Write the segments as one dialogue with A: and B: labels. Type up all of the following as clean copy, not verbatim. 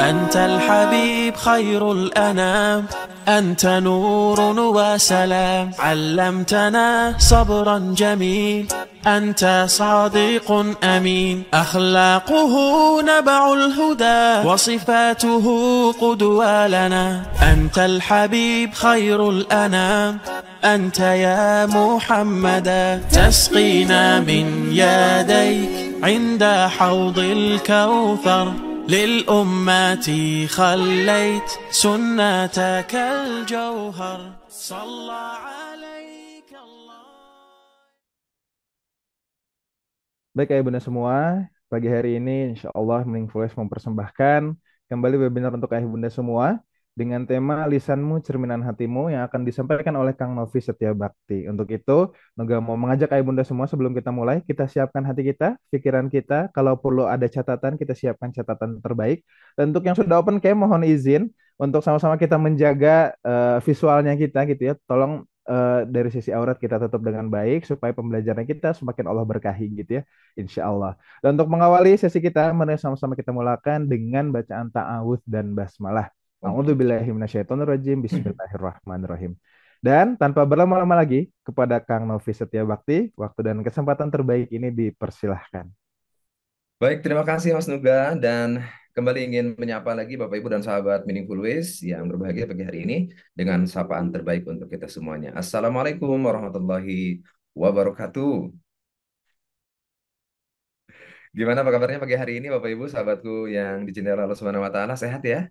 A: أنت الحبيب خير الأنام، أنت نور وسلام، علمتنا صبرا جميل، أنت صادق أمين، أخلاقه نبع الهدى، وصفاته قدوة لنا. أنت الحبيب خير الأنام، أنت يا محمدا، تسقينا من يديك عند حوض الكوثر، للأمة خليت سنتك الجوهر، صلى عليك الله.
B: Baik ya Bunda semua, pagi hari ini insya Allah Meaningfulness mempersembahkan kembali webinar untuk ayah bunda semua dengan tema Lisanmu Cerminan Hatimu yang akan disampaikan oleh Kang Novi Setia Bakti. Untuk itu, Noga mau mengajak ayah bunda semua sebelum kita mulai, kita siapkan hati kita, pikiran kita, kalau perlu ada catatan, kita siapkan catatan terbaik. Dan untuk yang sudah open cam, mohon izin untuk sama-sama kita menjaga visualnya kita gitu ya. Tolong dari sisi aurat kita tutup dengan baik supaya pembelajaran kita semakin Allah berkahi gitu ya. Insya Allah. Dan untuk mengawali sesi kita, mari sama-sama kita mulakan dengan bacaan ta'awudz dan basmalah. A'udzubillahi minasyaitonirrajim. Bismillahirrahmanirrahim. Dan tanpa berlama-lama lagi, kepada Kang Novi Setia Bakti, waktu dan kesempatan terbaik ini dipersilahkan.
C: Baik, terima kasih Mas Nuga dan kembali ingin menyapa lagi Bapak Ibu dan sahabat Meaningful Ways yang berbahagia pagi hari ini dengan sapaan terbaik untuk kita semuanya. Assalamualaikum warahmatullahi wabarakatuh. Gimana apa kabarnya pagi hari ini Bapak Ibu sahabatku yang dicintai Allah Subhanahu wa taala, sehat ya?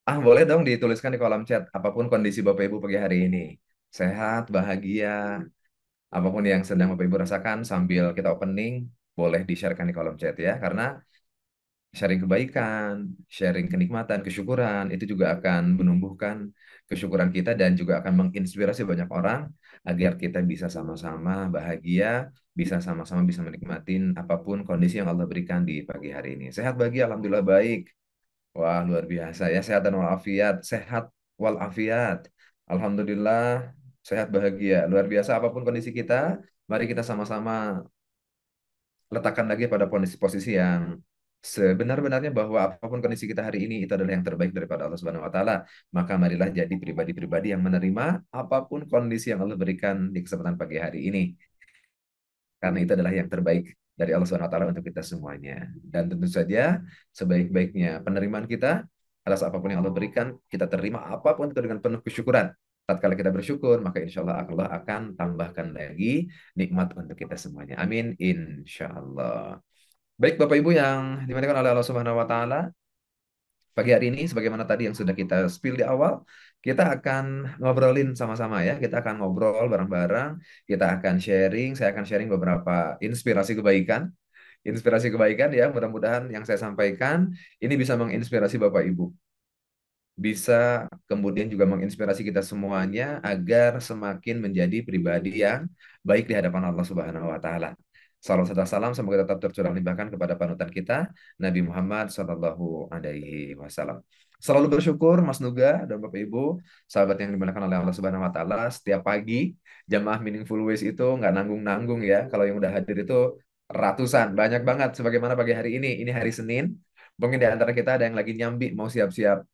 C: Boleh dong dituliskan di kolom chat apapun kondisi Bapak Ibu pagi hari ini. Sehat, bahagia, apapun yang sedang Bapak Ibu rasakan sambil kita opening, boleh di-sharekan di kolom chat ya karena sharing kebaikan, sharing kenikmatan, kesyukuran, itu juga akan menumbuhkan kesyukuran kita dan juga akan menginspirasi banyak orang agar kita bisa sama-sama bahagia, bisa sama-sama bisa menikmati apapun kondisi yang Allah berikan di pagi hari ini. Sehat bahagia, alhamdulillah baik. Wah, luar biasa ya, sehat dan walafiat, sehat walafiat. Alhamdulillah, sehat bahagia, luar biasa apapun kondisi kita, mari kita sama-sama letakkan lagi pada posisi yang sebenar-benarnya bahwa apapun kondisi kita hari ini itu adalah yang terbaik daripada Allah Subhanahu wa taala. Maka marilah jadi pribadi-pribadi yang menerima apapun kondisi yang Allah berikan di kesempatan pagi hari ini. Karena itu adalah yang terbaik dari Allah Subhanahu wa taala untuk kita semuanya. Dan tentu saja sebaik-baiknya penerimaan kita atas apapun yang Allah berikan, kita terima apapun itu dengan penuh kesyukuran. Tatkala kita bersyukur, maka insya Allah akan tambahkan lagi nikmat untuk kita semuanya. Amin. Insya Allah. Baik Bapak Ibu yang dimuliakan oleh Allah Subhanahu wa taala, pagi hari ini sebagaimana tadi yang sudah kita spill di awal, kita akan ngobrolin sama-sama ya. Kita akan ngobrol bareng-bareng, kita akan sharing, saya akan sharing beberapa inspirasi kebaikan. Inspirasi kebaikan ya, mudah-mudahan yang saya sampaikan ini bisa menginspirasi Bapak Ibu. Bisa kemudian juga menginspirasi kita semuanya agar semakin menjadi pribadi yang baik di hadapan Allah Subhanahu wa taala. Salam serta salam semoga tetap tercurah limpahkan kepada panutan kita Nabi Muhammad Shallallahu Alaihi Wasallam. Selalu bersyukur Mas Nuga dan Bapak Ibu, sahabat yang dimuliakan oleh Allah Subhanahu Wa Taala. Setiap pagi jamaah Meaningful Ways itu nggak nanggung-nanggung ya. Kalau yang udah hadir itu ratusan, banyak banget. Sebagaimana pagi hari ini hari Senin. Mungkin di antara kita ada yang lagi nyambi mau siap-siap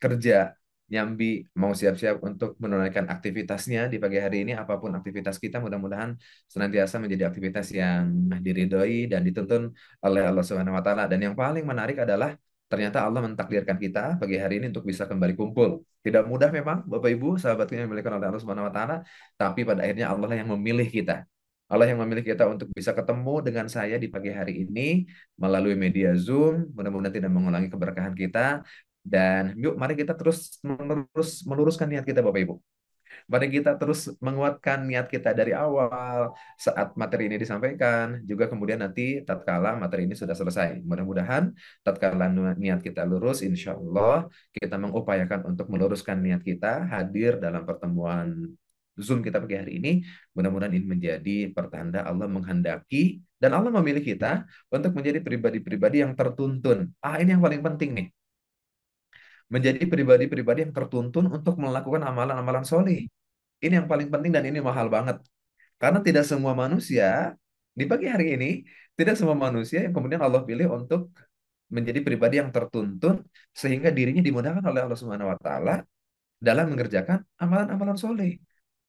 C: kerja, nyambi, mau siap-siap untuk menunaikan aktivitasnya di pagi hari ini, apapun aktivitas kita, mudah-mudahan senantiasa menjadi aktivitas yang diridhoi dan dituntun oleh Allah Subhanahu wa taala. Dan yang paling menarik adalah ternyata Allah mentakdirkan kita pagi hari ini untuk bisa kembali kumpul. Tidak mudah memang, Bapak Ibu, sahabatku yang dimiliki oleh Allah Subhanahu wa taala, tapi pada akhirnya Allah lah yang memilih kita. Allah yang memilih kita untuk bisa ketemu dengan saya di pagi hari ini melalui media Zoom. Mudah-mudahan tidak mengulangi keberkahan kita. Dan yuk mari kita terus meluruskan niat kita Bapak Ibu. Mari kita terus menguatkan niat kita dari awal saat materi ini disampaikan, juga kemudian nanti tatkala materi ini sudah selesai. Mudah-mudahan tatkala niat kita lurus, insya Allah kita mengupayakan untuk meluruskan niat kita hadir dalam pertemuan Zoom kita pagi hari ini. Mudah-mudahan ini menjadi pertanda Allah menghendaki dan Allah memilih kita untuk menjadi pribadi-pribadi yang tertuntun. Ini yang paling penting nih, menjadi pribadi-pribadi yang tertuntun untuk melakukan amalan-amalan soleh. Ini yang paling penting dan ini mahal banget. Karena tidak semua manusia, di pagi hari ini, tidak semua manusia yang kemudian Allah pilih untuk menjadi pribadi yang tertuntun sehingga dirinya dimudahkan oleh Allah Subhanahu wa taala dalam mengerjakan amalan-amalan soleh.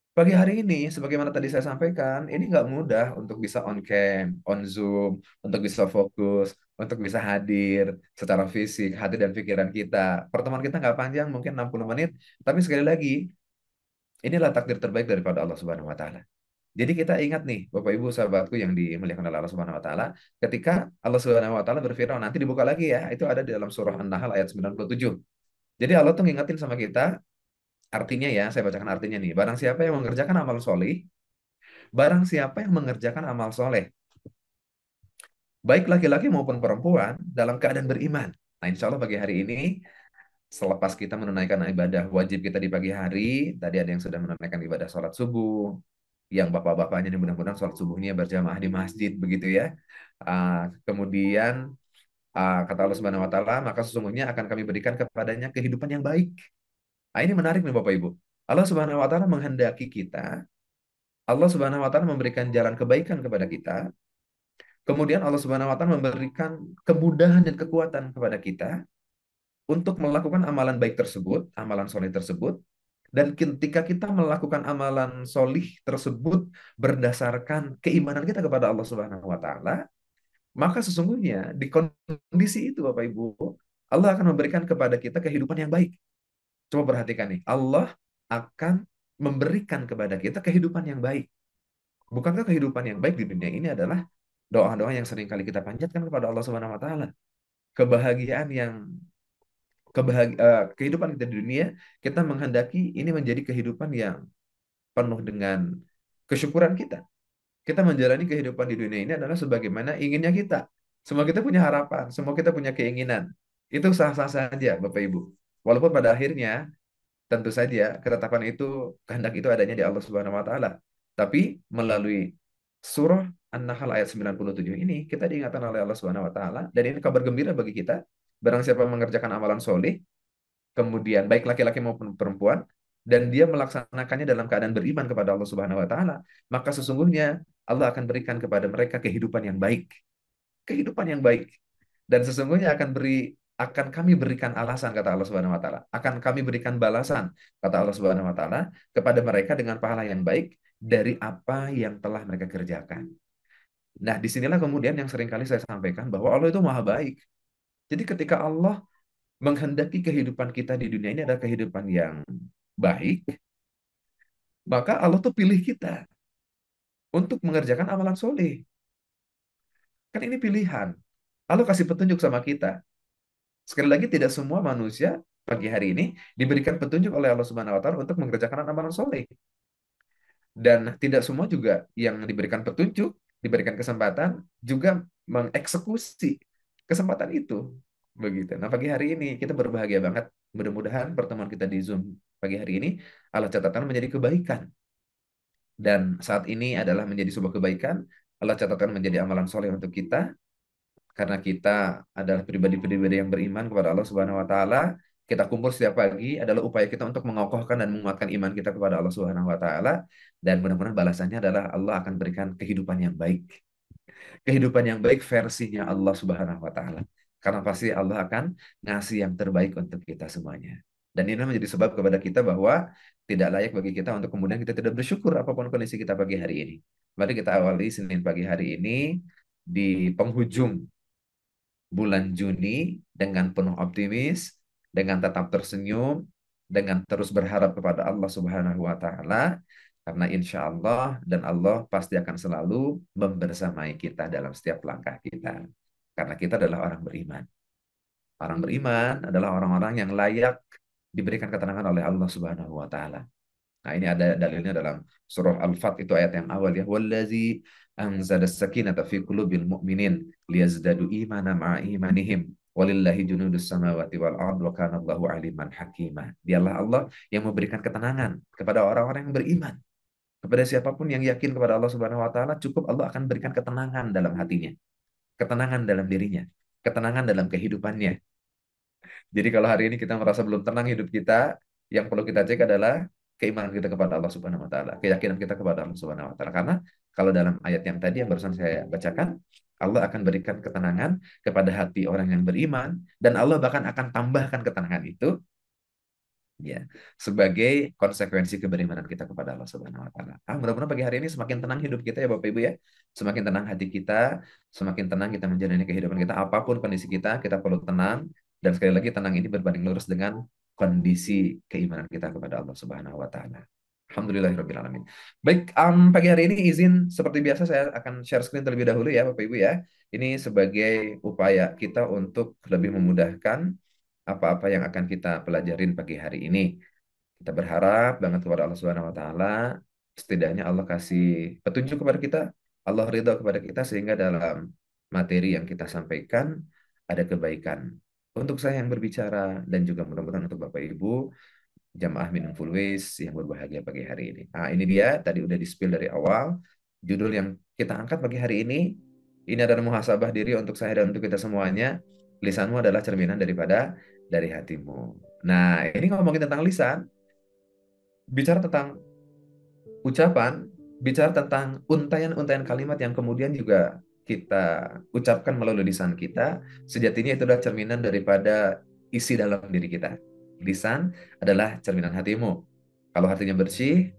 C: Pagi hari ini, sebagaimana tadi saya sampaikan, ini nggak mudah untuk bisa on cam, on Zoom, untuk bisa fokus, untuk bisa hadir secara fisik, hati dan pikiran kita. Pertemuan kita nggak panjang, mungkin 60 menit, tapi sekali lagi, inilah takdir terbaik daripada Allah Subhanahu wa taala. Jadi kita ingat nih, Bapak Ibu sahabatku yang dimuliakan oleh Allah Subhanahu wa taala, ketika Allah Subhanahu wa taala berfirman, nanti dibuka lagi ya, itu ada di dalam surah An-Nahl ayat 97. Jadi Allah tuh ngingetin sama kita, artinya ya, saya bacakan artinya nih. Barang siapa yang mengerjakan amal soleh, barang siapa yang mengerjakan amal soleh, baik laki-laki maupun perempuan, dalam keadaan beriman. Nah, insya Allah pagi hari ini, selepas kita menunaikan ibadah wajib kita di pagi hari, tadi ada yang sudah menunaikan ibadah sholat subuh, yang bapak-bapaknya ini mudah-mudahan sholat subuhnya berjamaah di masjid, begitu ya. Kemudian, kata Allah Subhanahu wa Ta'ala, maka sesungguhnya akan kami berikan kepadanya kehidupan yang baik. Nah, ini menarik nih Bapak Ibu. Allah Subhanahu wa Ta'ala menghendaki kita, Allah Subhanahu wa Ta'ala memberikan jalan kebaikan kepada kita. Kemudian Allah Subhanahu wa Ta'ala memberikan kemudahan dan kekuatan kepada kita untuk melakukan amalan baik tersebut, amalan soleh tersebut. Dan ketika kita melakukan amalan solih tersebut berdasarkan keimanan kita kepada Allah Subhanahu wa Ta'ala, maka sesungguhnya di kondisi itu Bapak Ibu, Allah akan memberikan kepada kita kehidupan yang baik. Coba perhatikan nih, Allah akan memberikan kepada kita kehidupan yang baik. Bukankah kehidupan yang baik di dunia ini adalah doa-doa yang sering kali kita panjatkan kepada Allah Subhanahu wa taala? Kebahagiaan yang kehidupan kita di dunia, kita menghendaki ini menjadi kehidupan yang penuh dengan kesyukuran kita. Kita menjalani kehidupan di dunia ini adalah sebagaimana inginnya kita. Semua kita punya harapan, semua kita punya keinginan. Itu sah-sah saja, Bapak Ibu. Walaupun pada akhirnya tentu saja ketetapan itu, kehendak itu adanya di Allah Subhanahu wa taala. Tapi melalui surah An-Nahl ayat 97 ini kita diingatkan oleh Allah Subhanahu wa taala dan ini kabar gembira bagi kita. Barang siapa mengerjakan amalan soleh, kemudian baik laki-laki maupun perempuan, dan dia melaksanakannya dalam keadaan beriman kepada Allah Subhanahu wa taala, maka sesungguhnya Allah akan berikan kepada mereka kehidupan yang baik. Kehidupan yang baik. Dan sesungguhnya akan kami berikan alasan kata Allah Subhanahu wa taala. Akan kami berikan balasan kata Allah Subhanahu wa taala kepada mereka dengan pahala yang baik dari apa yang telah mereka kerjakan. Nah, disinilah kemudian yang seringkali saya sampaikan bahwa Allah itu maha baik. Jadi ketika Allah menghendaki kehidupan kita di dunia ini adalah kehidupan yang baik, maka Allah tuh pilih kita untuk mengerjakan amalan soleh. Kan ini pilihan. Allah kasih petunjuk sama kita. Sekali lagi tidak semua manusia pagi hari ini diberikan petunjuk oleh Allah Subhanahu wa taala untuk mengerjakan amalan soleh. Dan tidak semua juga yang diberikan petunjuk, diberikan kesempatan juga mengeksekusi kesempatan itu. Begitu. Nah, pagi hari ini kita berbahagia banget. Mudah-mudahan pertemuan kita di Zoom pagi hari ini Allah catatkan menjadi kebaikan. Dan saat ini adalah menjadi sebuah kebaikan. Allah catatkan menjadi amalan soleh untuk kita karena kita adalah pribadi-pribadi yang beriman kepada Allah Subhanahu wa taala. Kita kumpul setiap pagi adalah upaya kita untuk mengokohkan dan menguatkan iman kita kepada Allah Subhanahu wa taala dan mudah-mudahan balasannya adalah Allah akan berikan kehidupan yang baik. Kehidupan yang baik versinya Allah Subhanahu wa taala. Karena pasti Allah akan ngasih yang terbaik untuk kita semuanya. Dan ini menjadi sebab kepada kita bahwa tidak layak bagi kita untuk kemudian kita tidak bersyukur apapun kondisi kita pagi hari ini. Mari kita awali Senin pagi hari ini di penghujung bulan Juni dengan penuh optimis, dengan tetap tersenyum, dengan terus berharap kepada Allah Subhanahu wa taala karena insya Allah dan Allah pasti akan selalu membersamai kita dalam setiap langkah kita. Karena kita adalah orang beriman. Orang beriman adalah orang-orang yang layak diberikan ketenangan oleh Allah Subhanahu wa taala. Nah, ini ada dalilnya dalam surah Al-Fat itu ayat yang awal ya. Wallazi anzala sakinata fi qulubil mu'minin liyazdadu imana ma'a imanihim. Walillahi junudus samawati wal ard wa kana Allahu aliman hakima. Dialah Allah yang memberikan ketenangan kepada orang-orang yang beriman. Kepada siapapun yang yakin kepada Allah Subhanahu wa taala, cukup Allah akan berikan ketenangan dalam hatinya, ketenangan dalam dirinya, ketenangan dalam kehidupannya. Jadi kalau hari ini kita merasa belum tenang hidup kita, yang perlu kita cek adalah keimanan kita kepada Allah Subhanahu wa taala, keyakinan kita kepada Allah Subhanahu wa taala. Karena kalau dalam ayat yang tadi yang barusan saya bacakan, Allah akan berikan ketenangan kepada hati orang yang beriman dan Allah bahkan akan tambahkan ketenangan itu ya sebagai konsekuensi keberimanan kita kepada Allah Subhanahu wa taala. Mudah-mudahan pagi hari ini semakin tenang hidup kita ya Bapak Ibu ya. Semakin tenang hati kita, semakin tenang kita menjalani kehidupan kita apapun kondisi kita perlu tenang dan sekali lagi tenang ini berbanding lurus dengan kondisi keimanan kita kepada Allah Subhanahu wa taala. Alhamdulillahirabbil alamin. Baik, pagi hari ini izin seperti biasa saya akan share screen terlebih dahulu ya Bapak Ibu ya. Ini sebagai upaya kita untuk lebih memudahkan apa-apa yang akan kita pelajarin pagi hari ini. Kita berharap banget kepada Allah Subhanahu wa taala, setidaknya Allah kasih petunjuk kepada kita, Allah ridha kepada kita sehingga dalam materi yang kita sampaikan ada kebaikan. Untuk saya yang berbicara dan juga mudah-mudahan untuk Bapak Ibu jamaah Meaningful Ways yang berbahagia pagi hari ini. Nah, ini dia tadi udah di-spill dari awal. Judul yang kita angkat pagi hari ini adalah muhasabah diri untuk saya dan untuk kita semuanya. Lisanmu adalah cerminan dari hatimu. Nah, ini ngomongin tentang lisan, bicara tentang ucapan, bicara tentang untayan-untayan kalimat yang kemudian juga kita ucapkan melalui lisan kita, sejatinya itu adalah cerminan daripada isi dalam diri kita. Lisan adalah cerminan hatimu. Kalau hatinya bersih,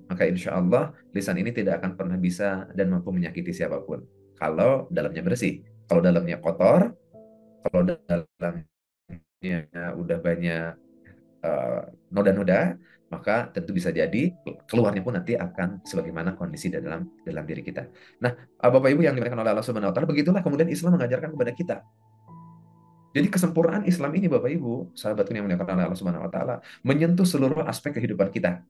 C: maka insya Allah lisan ini tidak akan pernah bisa dan mampu menyakiti siapapun. Kalau dalamnya bersih. Kalau dalamnya kotor, kalau dalamnya udah banyak noda-noda, maka tentu bisa jadi keluarnya pun nanti akan sebagaimana kondisi dalam diri kita. Nah, Bapak Ibu yang dimuliakan oleh Allah Subhanahu wa taala, begitulah kemudian Islam mengajarkan kepada kita. Jadi kesempurnaan Islam ini Bapak Ibu, sahabatku yang dimuliakan oleh Allah Subhanahu wa taala, menyentuh seluruh aspek kehidupan kita.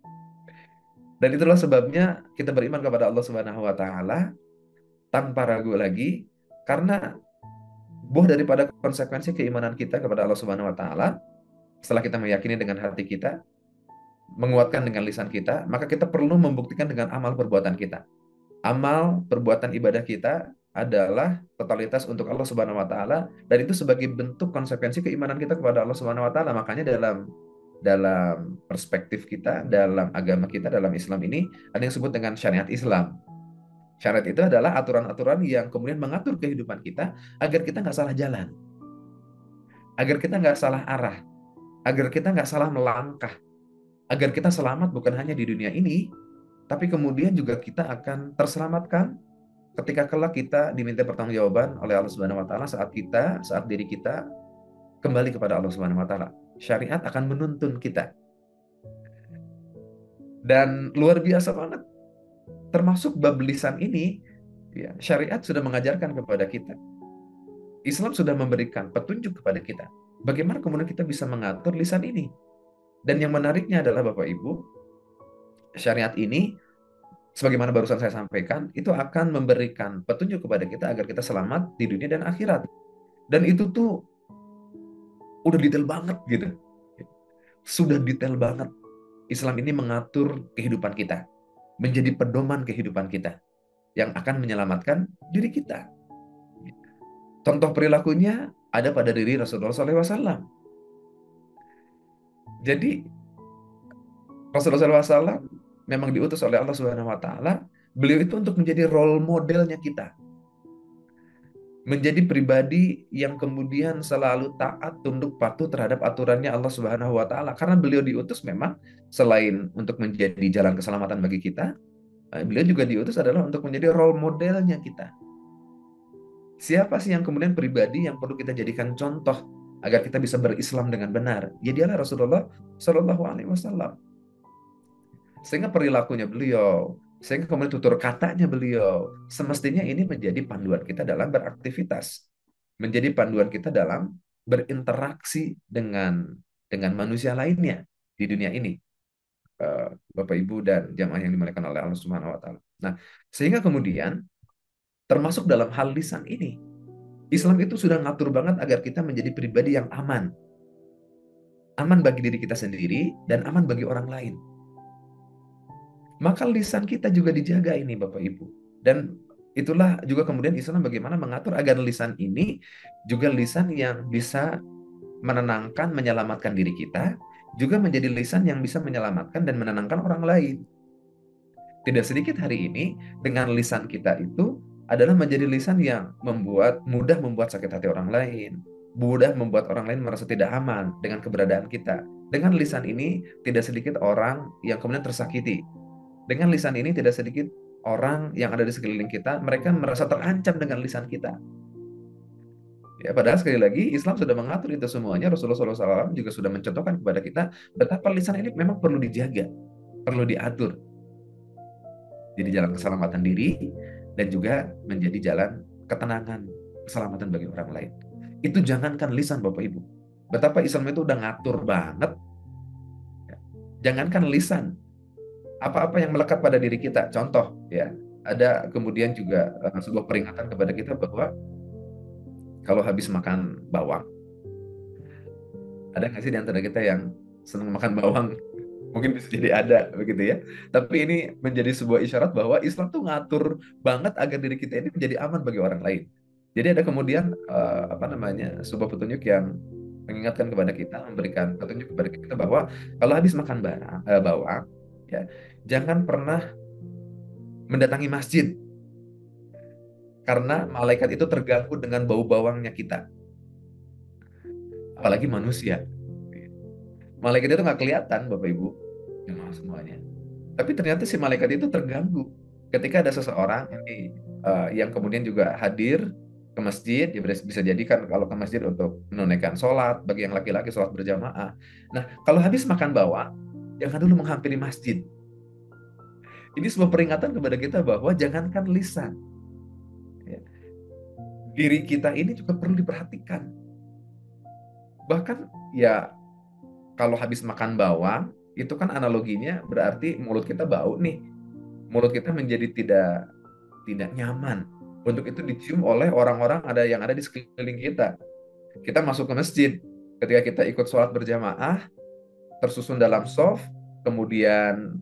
C: Dan itulah sebabnya kita beriman kepada Allah Subhanahu wa taala tanpa ragu lagi, karena buah daripada konsekuensi keimanan kita kepada Allah Subhanahu wa taala, setelah kita meyakini dengan hati kita, menguatkan dengan lisan kita, maka kita perlu membuktikan dengan amal perbuatan kita. Amal perbuatan ibadah kita adalah totalitas untuk Allah Subhanahu wa taala dan itu sebagai bentuk konsekuensi keimanan kita kepada Allah Subhanahu wa taala. Makanya dalam perspektif kita, dalam agama kita, dalam Islam ini ada yang disebut dengan syariat Islam. Syariat itu adalah aturan-aturan yang kemudian mengatur kehidupan kita agar kita nggak salah jalan, agar kita nggak salah arah, agar kita nggak salah melangkah, agar kita selamat bukan hanya di dunia ini, tapi kemudian juga kita akan terselamatkan ketika kelak kita diminta pertanggungjawaban oleh Allah Subhanahu wa taala saat diri kita kembali kepada Allah Subhanahu wa taala. Syariat akan menuntun kita. Dan luar biasa banget. Termasuk bab lisan ini, ya, syariat sudah mengajarkan kepada kita. Islam sudah memberikan petunjuk kepada kita. Bagaimana kemudian kita bisa mengatur lisan ini? Dan yang menariknya adalah Bapak Ibu, syariat ini sebagaimana barusan saya sampaikan, itu akan memberikan petunjuk kepada kita agar kita selamat di dunia dan akhirat. Dan itu tuh udah detail banget gitu. Sudah detail banget. Islam ini mengatur kehidupan kita, menjadi pedoman kehidupan kita yang akan menyelamatkan diri kita. Contoh perilakunya ada pada diri Rasulullah SAW. Jadi Rasulullah SAW memang diutus oleh Allah Subhanahu wa taala, beliau itu untuk menjadi role modelnya kita. Menjadi pribadi yang kemudian selalu taat, tunduk patuh terhadap aturannya Allah Subhanahu wa taala. Karena beliau diutus memang selain untuk menjadi jalan keselamatan bagi kita, beliau juga diutus adalah untuk menjadi role modelnya kita. Siapa sih yang kemudian pribadi yang perlu kita jadikan contoh agar kita bisa berislam dengan benar? Ya dialah Rasulullah Shallallahu Alaihi Wasallam. Sehingga perilakunya beliau, sehingga kemudian tutur katanya beliau, semestinya ini menjadi panduan kita dalam beraktivitas, menjadi panduan kita dalam berinteraksi dengan manusia lainnya di dunia ini, Bapak Ibu dan jamaah yang dimuliakan oleh Allah Subhanahu Wa Taala. Nah, sehingga kemudian termasuk dalam hal lisan ini, Islam itu sudah ngatur banget agar kita menjadi pribadi yang aman bagi diri kita sendiri dan aman bagi orang lain. Maka lisan kita juga dijaga ini Bapak Ibu. Dan itulah juga kemudian Islam bagaimana mengatur agar lisan ini juga lisan yang bisa menenangkan, menyelamatkan diri kita, juga menjadi lisan yang bisa menyelamatkan dan menenangkan orang lain. Tidak sedikit hari ini dengan lisan kita itu adalah menjadi lisan yang mudah membuat sakit hati orang lain, mudah membuat orang lain merasa tidak aman dengan keberadaan kita. Dengan lisan ini tidak sedikit orang yang kemudian tersakiti. Dengan lisan ini tidak sedikit orang yang ada di sekeliling kita, mereka merasa terancam dengan lisan kita. Ya, padahal sekali lagi Islam sudah mengatur itu semuanya. Rasulullah SAW juga sudah mencontohkan kepada kita betapa lisan ini memang perlu dijaga, perlu diatur. Jadi jalan keselamatan diri dan juga menjadi jalan ketenangan, keselamatan bagi orang lain. Itu jangankan lisan Bapak Ibu. Betapa Islam itu udah ngatur banget. Jangankan lisan, apa-apa yang melekat pada diri kita. Contoh ya, ada kemudian juga sebuah peringatan kepada kita bahwa kalau habis makan bawang, ada nggak sih di antara kita yang senang makan bawang? Mungkin bisa jadi ada begitu ya. Tapi ini menjadi sebuah isyarat bahwa Islam tuh ngatur banget agar diri kita ini menjadi aman bagi orang lain. Jadi ada kemudian sebuah petunjuk yang mengingatkan kepada kita, memberikan petunjuk kepada kita bahwa kalau habis makan bawang, ya jangan pernah mendatangi masjid karena malaikat itu terganggu dengan bau bawangnya kita, apalagi manusia. Malaikat itu nggak kelihatan, Bapak Ibu, jemaah semuanya. Tapi ternyata si malaikat itu terganggu ketika ada seseorang yang kemudian juga hadir ke masjid. Ya bisa jadi kan kalau ke masjid untuk menunaikan sholat, bagi yang laki-laki sholat berjamaah. Nah, kalau habis makan bawang, jangan dulu menghampiri masjid. Ini sebuah peringatan kepada kita bahwa jangankan lisan, ya, diri kita ini juga perlu diperhatikan. Bahkan ya kalau habis makan bawang, itu kan analoginya berarti mulut kita bau nih. Mulut kita menjadi tidak nyaman. Untuk itu dicium oleh orang-orang yang ada di sekeliling kita. Kita masuk ke masjid, ketika kita ikut sholat berjamaah, tersusun dalam shaf, kemudian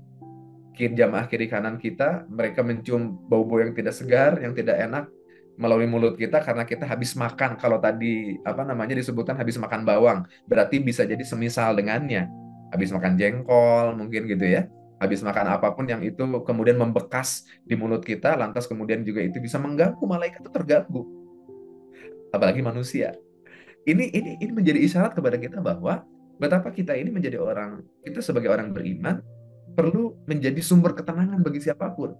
C: jamaah kiri kanan kita, mereka mencium bau-bau yang tidak segar, yang tidak enak melalui mulut kita karena kita habis makan. Kalau tadi disebutkan habis makan bawang, berarti bisa jadi semisal dengannya. Habis makan jengkol mungkin gitu ya. Habis makan apapun yang itu kemudian membekas di mulut kita, lantas kemudian juga itu bisa mengganggu, malaikat itu terganggu. Apalagi manusia. Ini menjadi isyarat kepada kita bahwa betapa kita sebagai orang beriman perlu menjadi sumber ketenangan bagi siapapun.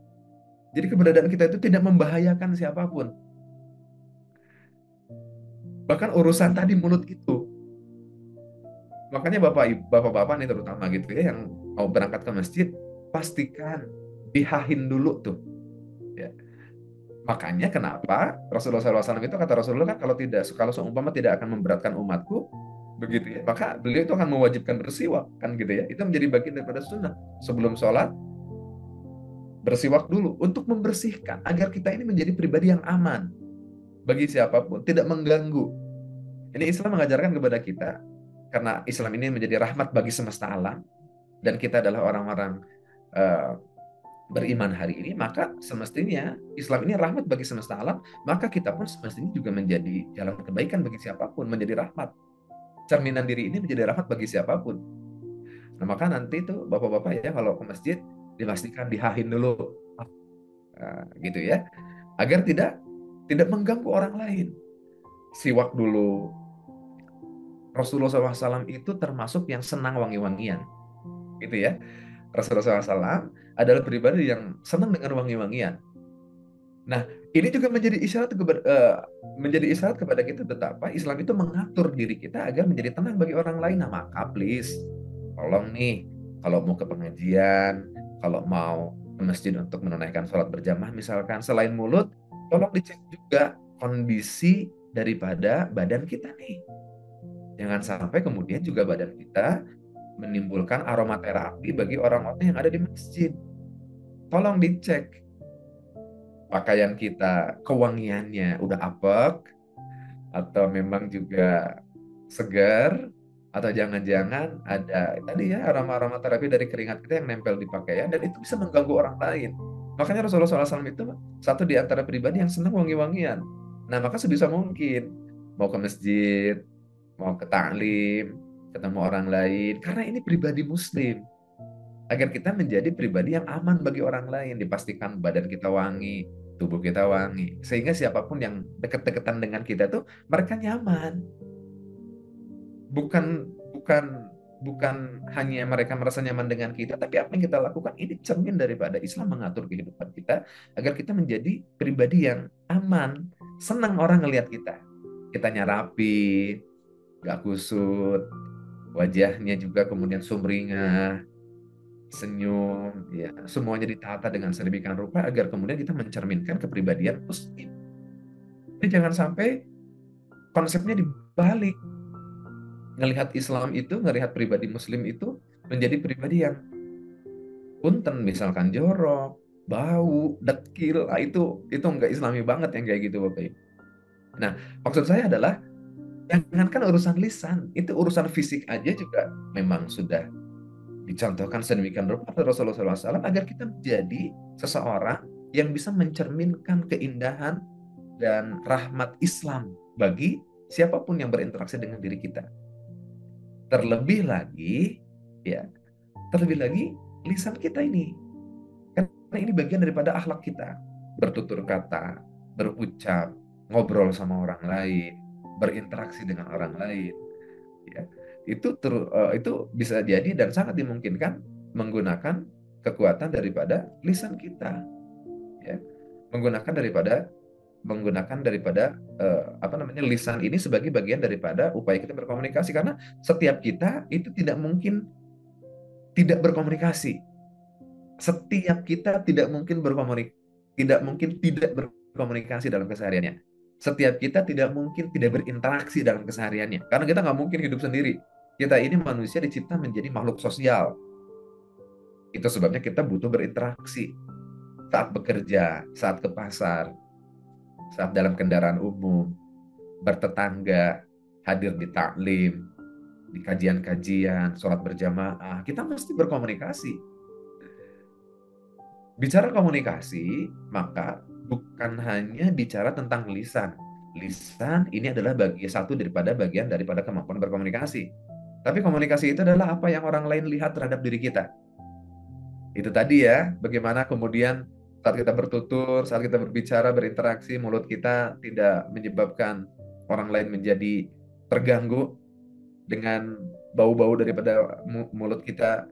C: Jadi keberadaan kita itu tidak membahayakan siapapun. Bahkan urusan tadi mulut itu. Makanya bapak-bapak nih terutama gitu ya yang mau berangkat ke masjid, pastikan dihahin dulu tuh. Ya. Makanya kenapa Rasulullah SAW itu kata Rasulullah kan kalau seumpama tidak akan memberatkan umatku, begitu ya, maka beliau itu akan mewajibkan bersiwak kan gitu ya. Itu menjadi bagian daripada sunnah. Sebelum sholat bersiwak dulu untuk membersihkan agar kita ini menjadi pribadi yang aman bagi siapapun, tidak mengganggu. Ini Islam mengajarkan kepada kita karena Islam ini menjadi rahmat bagi semesta alam dan kita adalah orang-orang beriman hari ini, maka semestinya Islam ini rahmat bagi semesta alam, maka kita pun semestinya juga menjadi jalan kebaikan bagi siapapun, menjadi rahmat. Cerminan diri ini menjadi rahmat bagi siapapun. Nah, maka nanti tuh bapak-bapak ya kalau ke masjid dipastikan dihahin dulu, gitu ya, agar tidak mengganggu orang lain. Siwak dulu. Rasulullah SAW itu termasuk yang senang wangi-wangian, gitu ya. Rasulullah SAW adalah pribadi yang senang dengan wangi-wangian. Nah, ini juga menjadi isyarat kepada kita betapa Islam itu mengatur diri kita agar menjadi tenang bagi orang lain. Nah, maka please, tolong nih, kalau mau ke pengajian, kalau mau ke masjid untuk menunaikan sholat berjamaah misalkan, selain mulut, tolong dicek juga kondisi daripada badan kita nih. Jangan sampai kemudian juga badan kita menimbulkan aromaterapi bagi orang-orang yang ada di masjid. Tolong dicek pakaian kita, kewangiannya udah apek atau memang juga segar, atau jangan-jangan ada tadi ya aroma-aroma terapi dari keringat kita yang nempel di pakaian dan itu bisa mengganggu orang lain. Makanya Rasulullah SAW itu satu di antara pribadi yang senang wangi-wangian. Nah, maka sebisa mungkin mau ke masjid, mau ke taklim, ketemu orang lain, karena ini pribadi Muslim. Agar kita menjadi pribadi yang aman bagi orang lain, dipastikan badan kita wangi, tubuh kita wangi, sehingga siapapun yang deket-deketan dengan kita tuh mereka nyaman. Bukan bukan bukan hanya mereka merasa nyaman dengan kita, tapi apa yang kita lakukan ini cermin daripada Islam mengatur kehidupan kita agar kita menjadi pribadi yang aman, senang orang ngelihat kita. Kitanya rapi, gak kusut, wajahnya juga kemudian sumringah, senyum, ya, semuanya ditata dengan sedemikian rupa agar kemudian kita mencerminkan kepribadian Muslim. Jadi jangan sampai konsepnya dibalik. Ngelihat Islam itu, ngelihat pribadi Muslim itu menjadi pribadi yang punten, misalkan jorok, bau, dekil, itu nggak Islami banget yang kayak gitu Bapak Ibu. Nah, maksud saya adalah jangankan urusan lisan, itu urusan fisik aja juga memang sudah dicontohkan sedemikian rupa oleh Rasulullah SAW agar kita menjadi seseorang yang bisa mencerminkan keindahan dan rahmat Islam bagi siapapun yang berinteraksi dengan diri kita. Terlebih lagi, ya, terlebih lagi lisan kita ini, karena ini bagian daripada akhlak kita, bertutur kata, berucap, ngobrol sama orang lain, berinteraksi dengan orang lain, ya, itu bisa jadi dan sangat dimungkinkan menggunakan kekuatan daripada lisan kita, ya, menggunakan daripada lisan ini sebagai bagian daripada upaya kita berkomunikasi, karena setiap kita itu tidak mungkin tidak berkomunikasi. Setiap kita tidak mungkin tidak berkomunikasi dalam kesehariannya. Setiap kita tidak mungkin tidak berinteraksi dalam kesehariannya, karena kita nggak mungkin hidup sendiri. Kita ini manusia dicipta menjadi makhluk sosial. Itu sebabnya kita butuh berinteraksi saat bekerja, saat ke pasar, saat dalam kendaraan umum, bertetangga, hadir di taklim, di kajian-kajian, sholat berjamaah, kita mesti berkomunikasi. Bicara komunikasi, maka bukan hanya bicara tentang lisan. Lisan ini adalah bagian daripada kemampuan berkomunikasi. Tapi komunikasi itu adalah apa yang orang lain lihat terhadap diri kita. Itu tadi ya, bagaimana kemudian saat kita bertutur, saat kita berbicara, berinteraksi, mulut kita tidak menyebabkan orang lain menjadi terganggu dengan bau-bau daripada mulut kita.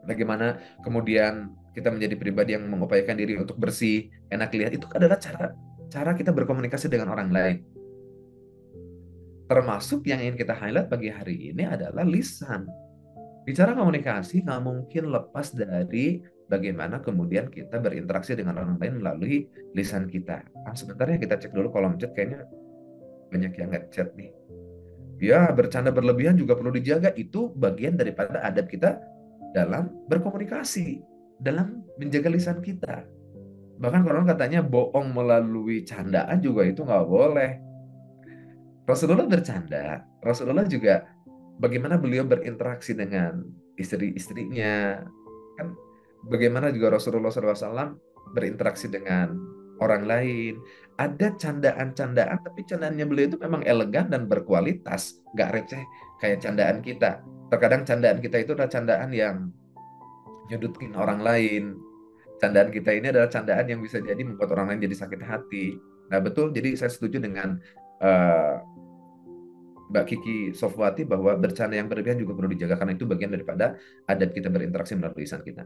C: Bagaimana kemudian kita menjadi pribadi yang mengupayakan diri untuk bersih, enak lihat, itu adalah cara kita berkomunikasi dengan orang lain. Termasuk yang ingin kita highlight pagi hari ini adalah lisan. Bicara komunikasi nggak mungkin lepas dari bagaimana kemudian kita berinteraksi dengan orang lain melalui lisan kita. Sebentar ya, kita cek dulu kolom chat, kayaknya banyak yang nge-chat nih. Ya, bercanda berlebihan juga perlu dijaga. Itu bagian daripada adab kita dalam berkomunikasi, dalam menjaga lisan kita. Bahkan konon katanya bohong melalui candaan juga itu nggak boleh. Rasulullah bercanda, Rasulullah juga bagaimana beliau berinteraksi dengan istri-istrinya, kan bagaimana juga Rasulullah SAW berinteraksi dengan orang lain. Ada candaan-candaan, tapi candaannya beliau itu memang elegan dan berkualitas, nggak receh kayak candaan kita. Terkadang candaan kita itu adalah candaan yang nyudutin orang lain. Candaan kita ini adalah candaan yang bisa jadi membuat orang lain jadi sakit hati. Nah betul, jadi saya setuju dengan Mbak Kiki Sofwati bahwa bercanda yang berlebihan juga perlu dijaga, karena itu bagian daripada adab kita berinteraksi melalui lisan kita.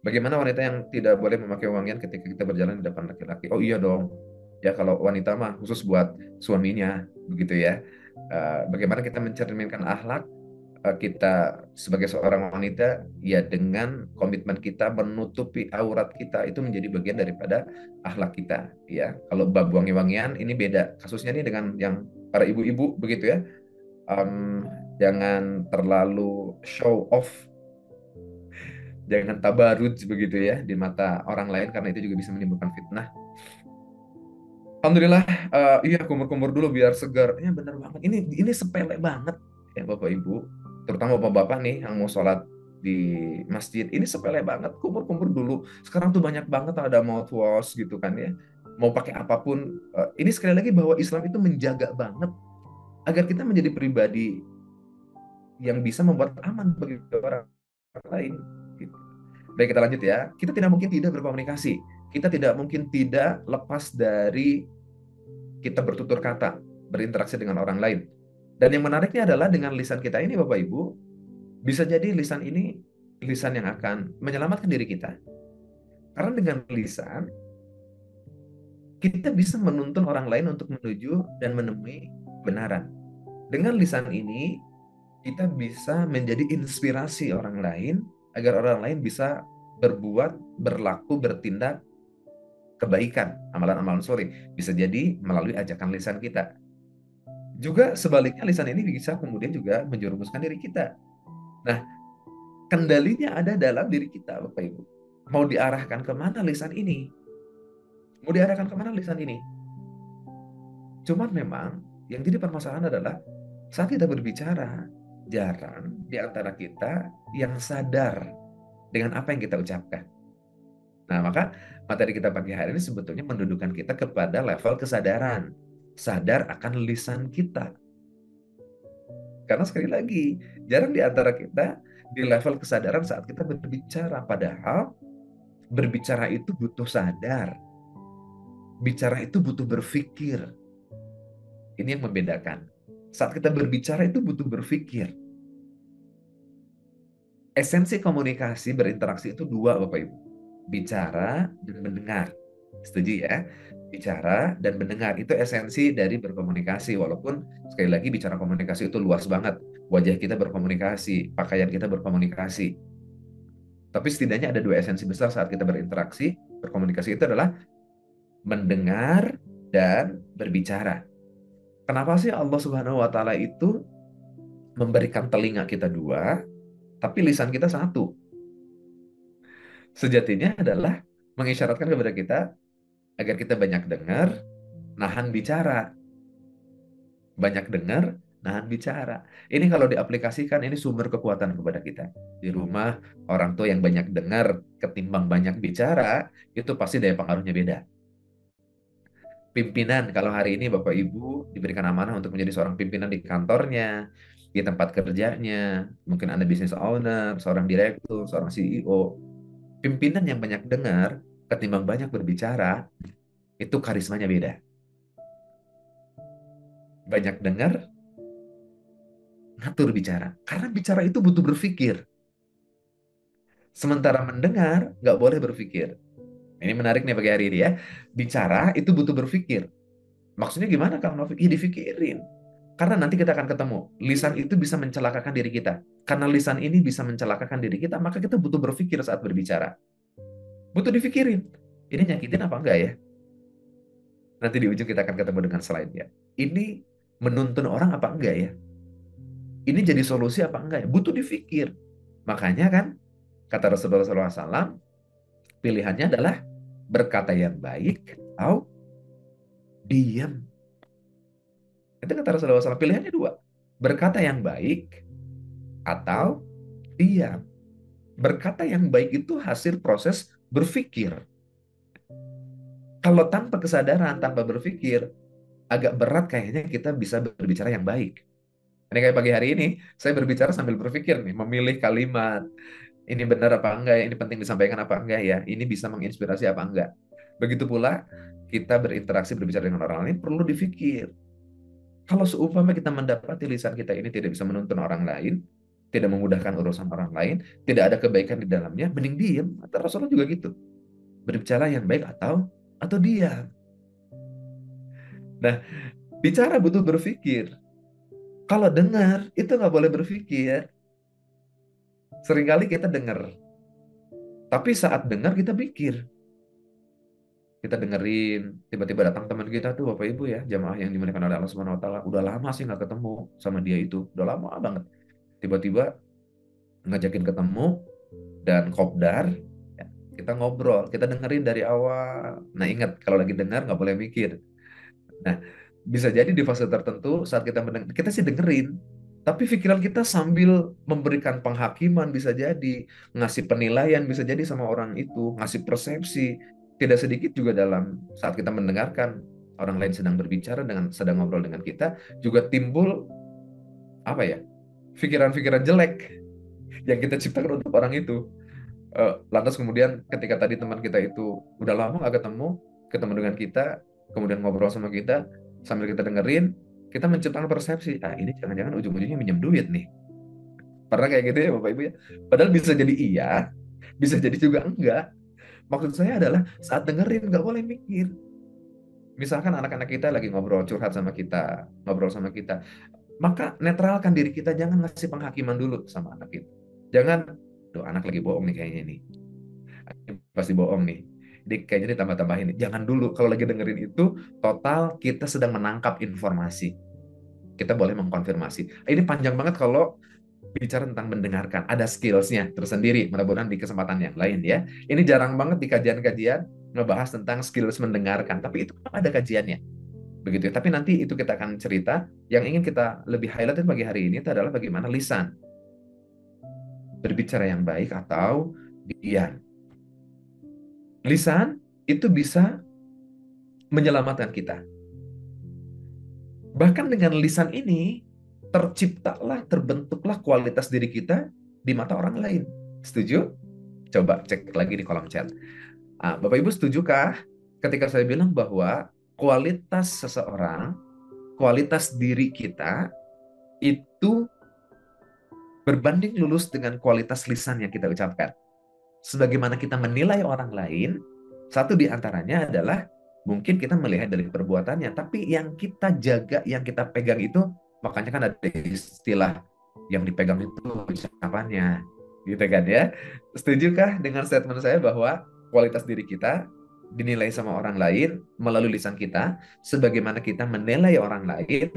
C: Bagaimana wanita yang tidak boleh memakai wangian ketika kita berjalan di depan laki-laki? Oh iya dong. Ya kalau wanita mah khusus buat suaminya, begitu ya. Bagaimana kita mencerminkan akhlak kita sebagai seorang wanita, ya dengan komitmen kita menutupi aurat kita, itu menjadi bagian daripada akhlak kita, ya. Kalau bab wangi-wangian ini beda kasusnya nih dengan yang para ibu-ibu, begitu ya. Jangan terlalu show off, jangan tabaruj begitu ya di mata orang lain, karena itu juga bisa menimbulkan fitnah. Alhamdulillah, iya kumur-kumur dulu biar segar. Ya benar banget. Ini sepele banget ya Bapak Ibu, terutama Bapak-bapak nih yang mau sholat di masjid. Ini sepele banget, kumur-kumur dulu. Sekarang tuh banyak banget ada mouthwash gitu kan ya. Mau pakai apapun. Ini sekali lagi bahwa Islam itu menjaga banget agar kita menjadi pribadi yang bisa membuat aman bagi orang lain. Gitu. Baik, kita lanjut ya. Kita tidak mungkin tidak berkomunikasi. Kita tidak mungkin tidak lepas dari kita bertutur kata, berinteraksi dengan orang lain. Dan yang menariknya adalah dengan lisan kita ini, Bapak Ibu, bisa jadi lisan ini lisan yang akan menyelamatkan diri kita. Karena dengan lisan, kita bisa menuntun orang lain untuk menuju dan menemui kebenaran. Dengan lisan ini, kita bisa menjadi inspirasi orang lain agar orang lain bisa berbuat, berlaku, bertindak kebaikan, amalan-amalan soleh. Bisa jadi melalui ajakan lisan kita. Juga sebaliknya lisan ini bisa kemudian juga menjerumuskan diri kita. Nah, kendalinya ada dalam diri kita, Bapak Ibu. Mau diarahkan kemana lisan ini? Mau diarahkan kemana lisan ini? Cuman memang yang jadi permasalahan adalah saat kita berbicara, jarang di antara kita yang sadar dengan apa yang kita ucapkan. Nah, maka materi kita pagi hari ini sebetulnya mendudukan kita kepada level kesadaran. Sadar akan lisan kita. Karena sekali lagi, jarang di antara kita di level kesadaran saat kita berbicara. Padahal berbicara itu butuh sadar. Bicara itu butuh berpikir. Ini yang membedakan. Saat kita berbicara itu butuh berpikir. Esensi komunikasi berinteraksi itu dua, Bapak Ibu. Bicara dan mendengar. Setuju ya? Bicara dan mendengar itu esensi dari berkomunikasi. Walaupun sekali lagi bicara komunikasi itu luas banget. Wajah kita berkomunikasi, pakaian kita berkomunikasi. Tapi setidaknya ada dua esensi besar saat kita berinteraksi, berkomunikasi itu adalah mendengar dan berbicara. Kenapa sih Allah Subhanahu wa taala itu memberikan telinga kita dua, tapi lisan kita satu? Sejatinya adalah mengisyaratkan kepada kita agar kita banyak dengar, nahan bicara. Banyak dengar, nahan bicara. Ini kalau diaplikasikan, ini sumber kekuatan kepada kita. Di rumah, orang tua yang banyak dengar ketimbang banyak bicara, itu pasti daya pengaruhnya beda. Pimpinan, kalau hari ini Bapak Ibu diberikan amanah untuk menjadi seorang pimpinan di kantornya, di tempat kerjanya, mungkin Anda business owner, seorang direktur, seorang CEO, pimpinan yang banyak dengar ketimbang banyak berbicara, itu karismanya beda. Banyak dengar, ngatur bicara. Karena bicara itu butuh berpikir. Sementara mendengar, nggak boleh berpikir. Ini menarik nih pagi hari ini ya. Bicara itu butuh berpikir. Maksudnya gimana Kang Novik? Ya dipikirin. Karena nanti kita akan ketemu. Lisan itu bisa mencelakakan diri kita. Karena lisan ini bisa mencelakakan diri kita, maka kita butuh berpikir saat berbicara. Butuh dipikirin. Ini nyakitin apa enggak ya? Nanti di ujung kita akan ketemu dengan slide-nya. Ini menuntun orang apa enggak ya? Ini jadi solusi apa enggak ya? Butuh dipikir. Makanya kan, kata Rasulullah SAW, pilihannya adalah berkata yang baik atau diam. Itu kata Rasulullah SAW, pilihannya dua. Berkata yang baik atau diam. Berkata yang baik itu hasil proses berpikir. Kalau tanpa kesadaran, tanpa berpikir, agak berat kayaknya kita bisa berbicara yang baik. Ini kayak pagi hari ini, saya berbicara sambil berpikir nih, memilih kalimat. Ini benar apa enggak ya? Ini penting disampaikan apa enggak ya? Ini bisa menginspirasi apa enggak? Begitu pula kita berinteraksi berbicara dengan orang lain perlu dipikir. Kalau seumpama kita mendapati lisan kita ini tidak bisa menuntun orang lain, tidak memudahkan urusan orang lain, tidak ada kebaikan di dalamnya, mending diam. Atau Rasulullah juga gitu. Berbicara yang baik atau diam. Nah, bicara butuh berpikir. Kalau dengar, itu nggak boleh berpikir. Seringkali kita dengar. Tapi saat dengar kita pikir. Kita dengerin, tiba-tiba datang teman kita tuh, Bapak Ibu ya, jamaah yang dimuliakan oleh Allah Subhanahu wa taala. Udah lama sih nggak ketemu sama dia itu. Udah lama banget. Tiba-tiba ngajakin ketemu dan kopdar, ya, kita ngobrol, kita dengerin dari awal. Nah, ingat kalau lagi dengar nggak boleh mikir. Nah, bisa jadi di fase tertentu saat kita mendengar, kita sih dengerin, tapi pikiran kita sambil memberikan penghakiman, bisa jadi ngasih penilaian, bisa jadi sama orang itu, ngasih persepsi. Tidak sedikit juga dalam saat kita mendengarkan orang lain sedang berbicara, sedang ngobrol dengan kita, juga timbul apa ya? pikiran-pikiran jelek yang kita ciptakan untuk orang itu. Lantas kemudian ketika tadi teman kita itu udah lama gak ketemu dengan kita, kemudian ngobrol sama kita, sambil kita dengerin, kita menciptakan persepsi, ini jangan-jangan ujung-ujungnya minjem duit nih. Pernah kayak gitu ya Bapak Ibu ya? Padahal bisa jadi iya, bisa jadi juga enggak. Maksud saya adalah saat dengerin nggak boleh mikir. Misalkan anak-anak kita lagi ngobrol curhat sama kita, ngobrol sama kita, maka netralkan diri kita, jangan ngasih penghakiman dulu sama anak itu. Jangan, tuh anak lagi bohong nih kayaknya nih, pasti bohong nih. Jadi kayaknya ditambah-tambahin. Jangan dulu, kalau lagi dengerin itu, total kita sedang menangkap informasi. Kita boleh mengkonfirmasi. Ini panjang banget kalau bicara tentang mendengarkan. Ada skillsnya tersendiri, mudah-mudahan di kesempatan yang lain ya. Ini jarang banget di kajian-kajian ngebahas tentang skills mendengarkan, tapi itu ada kajiannya. Begitu ya. Tapi nanti itu kita akan cerita. Yang ingin kita lebih highlight pagi hari ini itu adalah bagaimana lisan. Berbicara yang baik atau diam. Lisan itu bisa menyelamatkan kita. Bahkan dengan lisan ini, terciptalah, terbentuklah kualitas diri kita di mata orang lain. Setuju? Coba cek lagi di kolom chat. Bapak Ibu setujukah ketika saya bilang bahwa kualitas seseorang, kualitas diri kita itu berbanding lurus dengan kualitas lisan yang kita ucapkan. Sebagaimana kita menilai orang lain, satu di antaranya adalah mungkin kita melihat dari perbuatannya, tapi yang kita jaga, yang kita pegang itu, makanya kan ada istilah yang dipegang itu ucapannya, gitu kan ya. Setujukah dengan statement saya bahwa kualitas diri kita dinilai sama orang lain melalui lisan kita, sebagaimana kita menilai orang lain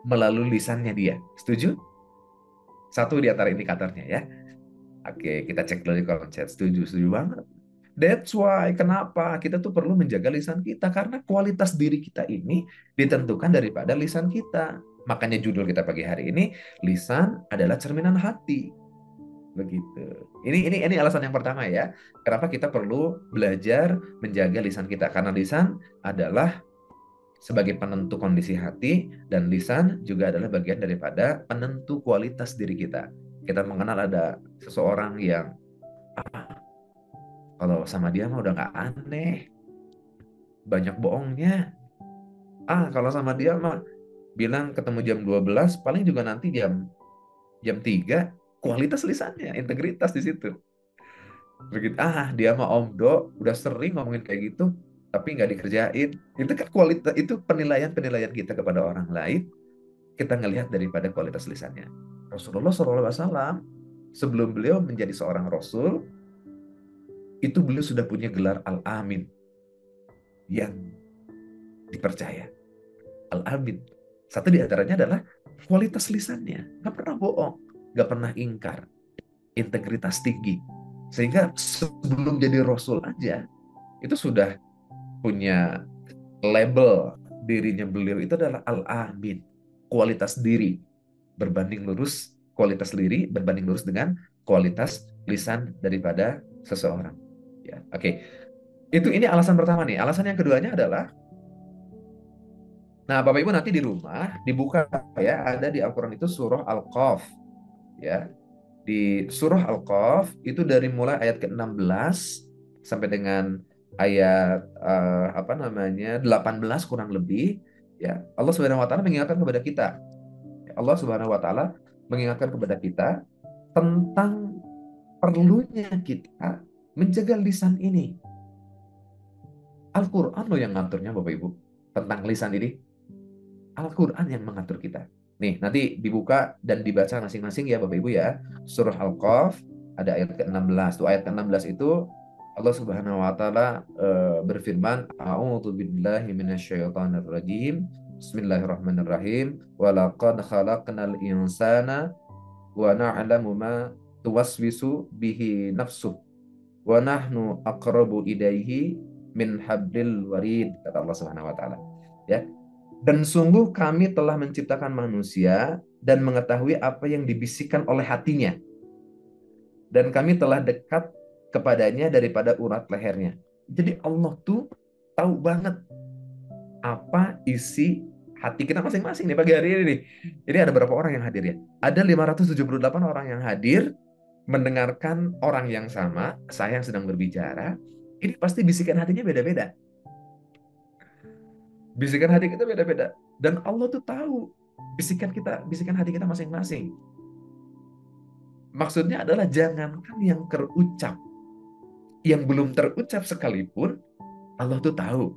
C: melalui lisannya dia? Setuju? Satu di antara indikatornya ya. Oke, kita cek dulu di kolom chat. Setuju, setuju banget. That's why, kenapa kita tuh perlu menjaga lisan kita. Karena kualitas diri kita ini ditentukan daripada lisan kita. Makanya judul kita pagi hari ini, lisan adalah cerminan hati. Begitu. Ini alasan yang pertama ya. Kenapa kita perlu belajar menjaga lisan kita. Karena lisan adalah sebagai penentu kondisi hati, dan lisan juga adalah bagian daripada penentu kualitas diri kita. Kita mengenal ada seseorang yang kalau sama dia mah udah nggak aneh, banyak bohongnya. Kalau sama dia mah bilang ketemu jam 12, paling juga nanti jam 3, kualitas lisannya, integritas di situ. Begitu, dia mah omdo, udah sering ngomongin kayak gitu, tapi nggak dikerjain. Itu kan kualitas, itu penilaian kita kepada orang lain, kita ngelihat daripada kualitas lisannya. Rasulullah SAW sebelum beliau menjadi seorang Rasul, itu beliau sudah punya gelar Al-Amin, yang dipercaya. Al-Amin. Satu di antaranya adalah kualitas lisannya. Gak pernah bohong, gak pernah ingkar. Integritas tinggi. Sehingga sebelum jadi Rasul aja, itu sudah punya label dirinya beliau itu adalah Al-Amin. Kualitas diri berbanding lurus, kualitas diri berbanding lurus dengan kualitas lisan daripada seseorang. Ya, oke. Ini alasan pertama nih. Alasan yang keduanya adalah, nah Bapak Ibu nanti di rumah dibuka ya, ada di Al-Quran itu surah Al-Qaf ya. Di surah Al-Qaf itu dari mulai ayat ke-16 sampai dengan ayat 18 kurang lebih ya. Allah Subhanahu wa taala mengingatkan kepada kita. Allah Subhanahu wa taala mengingatkan kepada kita tentang perlunya kita menjaga lisan ini. Al-Quran loh yang ngaturnya Bapak Ibu tentang lisan ini. Al-Quran yang mengatur kita. Nih, nanti dibuka dan dibaca masing-masing ya Bapak Ibu ya. Surah Al-Qaf ada ayat ke-16. Tuh ayat ke-16 itu Allah Subhanahu wa taala berfirman, A'udzu billahi minasyaitonir rajim. Bismillahirrahmanirrahim. Wa laqad khalaqnal insana wa na'lamu ma tuwaswisu bihi nafsuh. Wa nahnu aqrabu ilaihi min hablil warid, kata Allah Subhanahu wa taala. Ya. Dan sungguh kami telah menciptakan manusia dan mengetahui apa yang dibisikkan oleh hatinya. Dan kami telah dekat kepadanya daripada urat lehernya. Jadi Allah tuh tahu banget apa isi hati kita masing-masing nih pagi hari ini nih. Ini ada berapa orang yang hadir ya? Ada 578 orang yang hadir mendengarkan orang yang sama, saya yang sedang berbicara. Ini pasti bisikan hatinya beda-beda. Bisikan hati kita beda-beda. Dan Allah tuh tahu bisikan kita, bisikan hati kita masing-masing. Maksudnya adalah jangankan yang terucap, yang belum terucap sekalipun, Allah tuh tahu.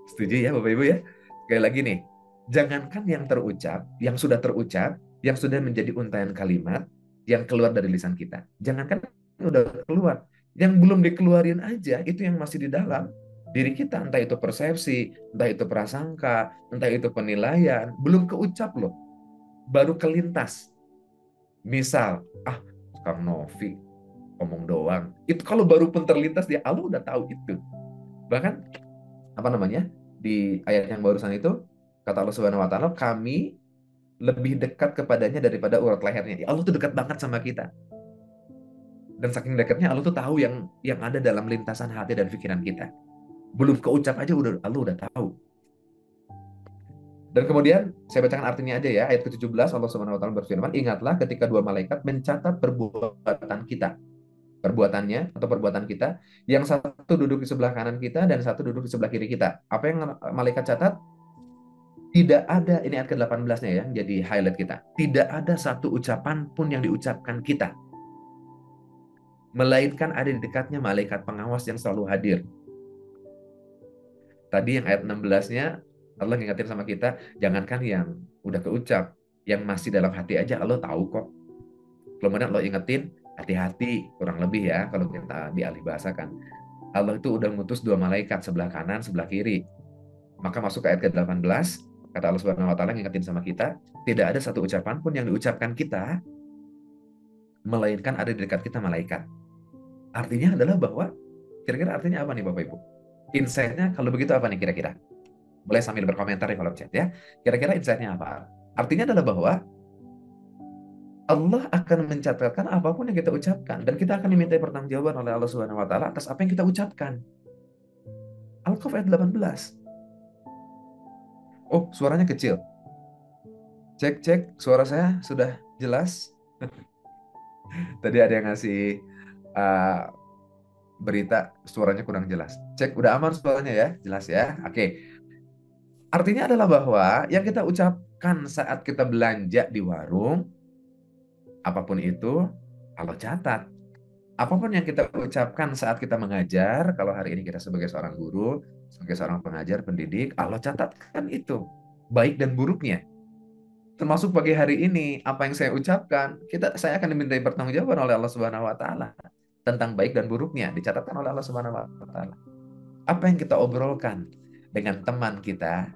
C: Setuju ya Bapak Ibu ya? Sekali lagi nih, jangankan yang terucap, yang sudah terucap, yang sudah menjadi untaian kalimat, yang keluar dari lisan kita. Jangankan yang udah keluar, yang belum dikeluarin aja, itu yang masih di dalam diri kita. Entah itu persepsi, entah itu prasangka, entah itu penilaian, belum keucap loh. Baru kelintas. Misal, Kang Novi ngomong doang. Itu kalau baru pun terlintas dia, Allah udah tahu itu. Bahkan apa namanya? Di ayat yang barusan itu kata Allah Subhanahu wa taala, kami lebih dekat kepadanya daripada urat lehernya. Ya, Allah tuh dekat banget sama kita. Dan saking dekatnya Allah tuh tahu yang ada dalam lintasan hati dan pikiran kita. Belum keucap aja Allah udah tahu. Dan kemudian saya bacakan artinya aja ya, ayat ke-17 Allah Subhanahu wa taala berfirman, ingatlah ketika dua malaikat mencatat perbuatan kita. Perbuatannya atau perbuatan kita, yang satu duduk di sebelah kanan kita dan satu duduk di sebelah kiri kita. Apa yang malaikat catat? Tidak ada, ini ayat ke-18-nya ya, jadi highlight kita. Tidak ada satu ucapan pun yang diucapkan kita, melainkan ada di dekatnya malaikat pengawas yang selalu hadir. Tadi yang ayat 16-nya, Allah ngingetin sama kita, jangankan yang udah keucap, yang masih dalam hati aja Allah tahu kok. Kemudian Allah ingetin, hati-hati, kurang lebih ya, kalau kita dialih bahasakan. Allah itu udah ngutus dua malaikat, sebelah kanan, sebelah kiri. Maka masuk ke ayat ke-18, kata Allah Subhanahu wa taala ngingetin sama kita, tidak ada satu ucapan pun yang diucapkan kita, melainkan ada di dekat kita malaikat. Artinya adalah bahwa, kira-kira artinya apa nih Bapak Ibu? Insight-nya kalau begitu apa nih kira-kira? Boleh sambil berkomentar di kolom chat ya. Kira-kira insight-nya apa? Artinya adalah bahwa Allah akan mencatatkan apapun yang kita ucapkan, dan kita akan dimintai pertanggungjawaban oleh Allah Subhanahu wa taala atas apa yang kita ucapkan. Al-Kahf ayat 18. Oh, suaranya kecil. Cek, suara saya sudah jelas? Tadi ada yang ngasih berita suaranya kurang jelas. Cek, udah aman suaranya ya? Jelas ya? Oke. Artinya adalah bahwa yang kita ucapkan saat kita belanja di warung, apapun itu, Allah catat. Apapun yang kita ucapkan saat kita mengajar, kalau hari ini kita sebagai seorang guru, sebagai seorang pengajar, pendidik, Allah catatkan itu, baik dan buruknya. Termasuk pagi hari ini, apa yang saya ucapkan, saya akan dimintai pertanggungjawaban oleh Allah Subhanahu wa taala tentang baik dan buruknya, dicatatkan oleh Allah Subhanahu wa taala. Apa yang kita obrolkan dengan teman kita,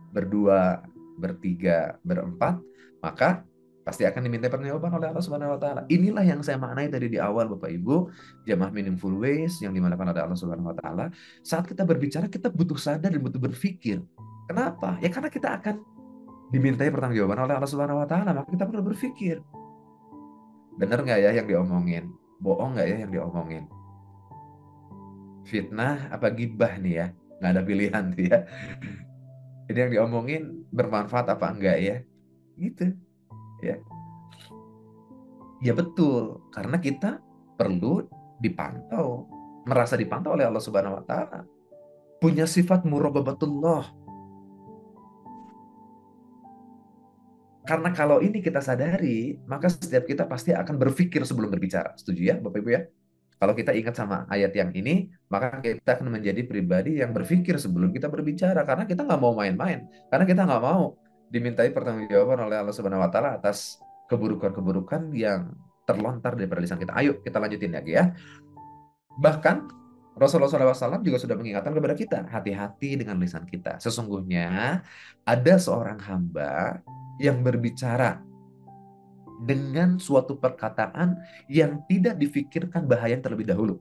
C: berdua, bertiga, berempat, maka pasti akan diminta pertanggungjawaban oleh Allah Subhanahu wa taala. Inilah yang saya maknai tadi di awal Bapak Ibu, jamaah Meaningful Ways yang dimanakan oleh Allah Subhanahu wa taala. Saat kita berbicara, kita butuh sadar dan butuh berpikir. Kenapa? Ya karena kita akan dimintai pertanggungjawaban oleh Allah Subhanahu wa taala, maka kita perlu berpikir. Benar nggak ya yang diomongin? Bohong nggak ya yang diomongin? Fitnah apa gibah nih ya? Nggak ada pilihan tuh ya. Jadi yang diomongin bermanfaat apa enggak ya? Gitu. Ya. Ya betul, karena kita perlu dipantau, merasa dipantau oleh Allah Subhanahu wa taala. Punya sifat muraqabatullah. Karena kalau ini kita sadari, maka setiap kita pasti akan berpikir sebelum berbicara. Setuju ya, Bapak Ibu ya? Kalau kita ingat sama ayat yang ini, maka kita akan menjadi pribadi yang berpikir sebelum kita berbicara. Karena kita nggak mau main-main. Karena kita nggak mau dimintai pertanggungjawaban oleh Allah Subhanahu wa taala atas keburukan-keburukan yang terlontar dari lisan kita. Ayo kita lanjutin lagi ya. Bahkan Rasulullah SAW juga sudah mengingatkan kepada kita, hati-hati dengan lisan kita. Sesungguhnya ada seorang hamba yang berbicara dengan suatu perkataan yang tidak difikirkan bahaya terlebih dahulu.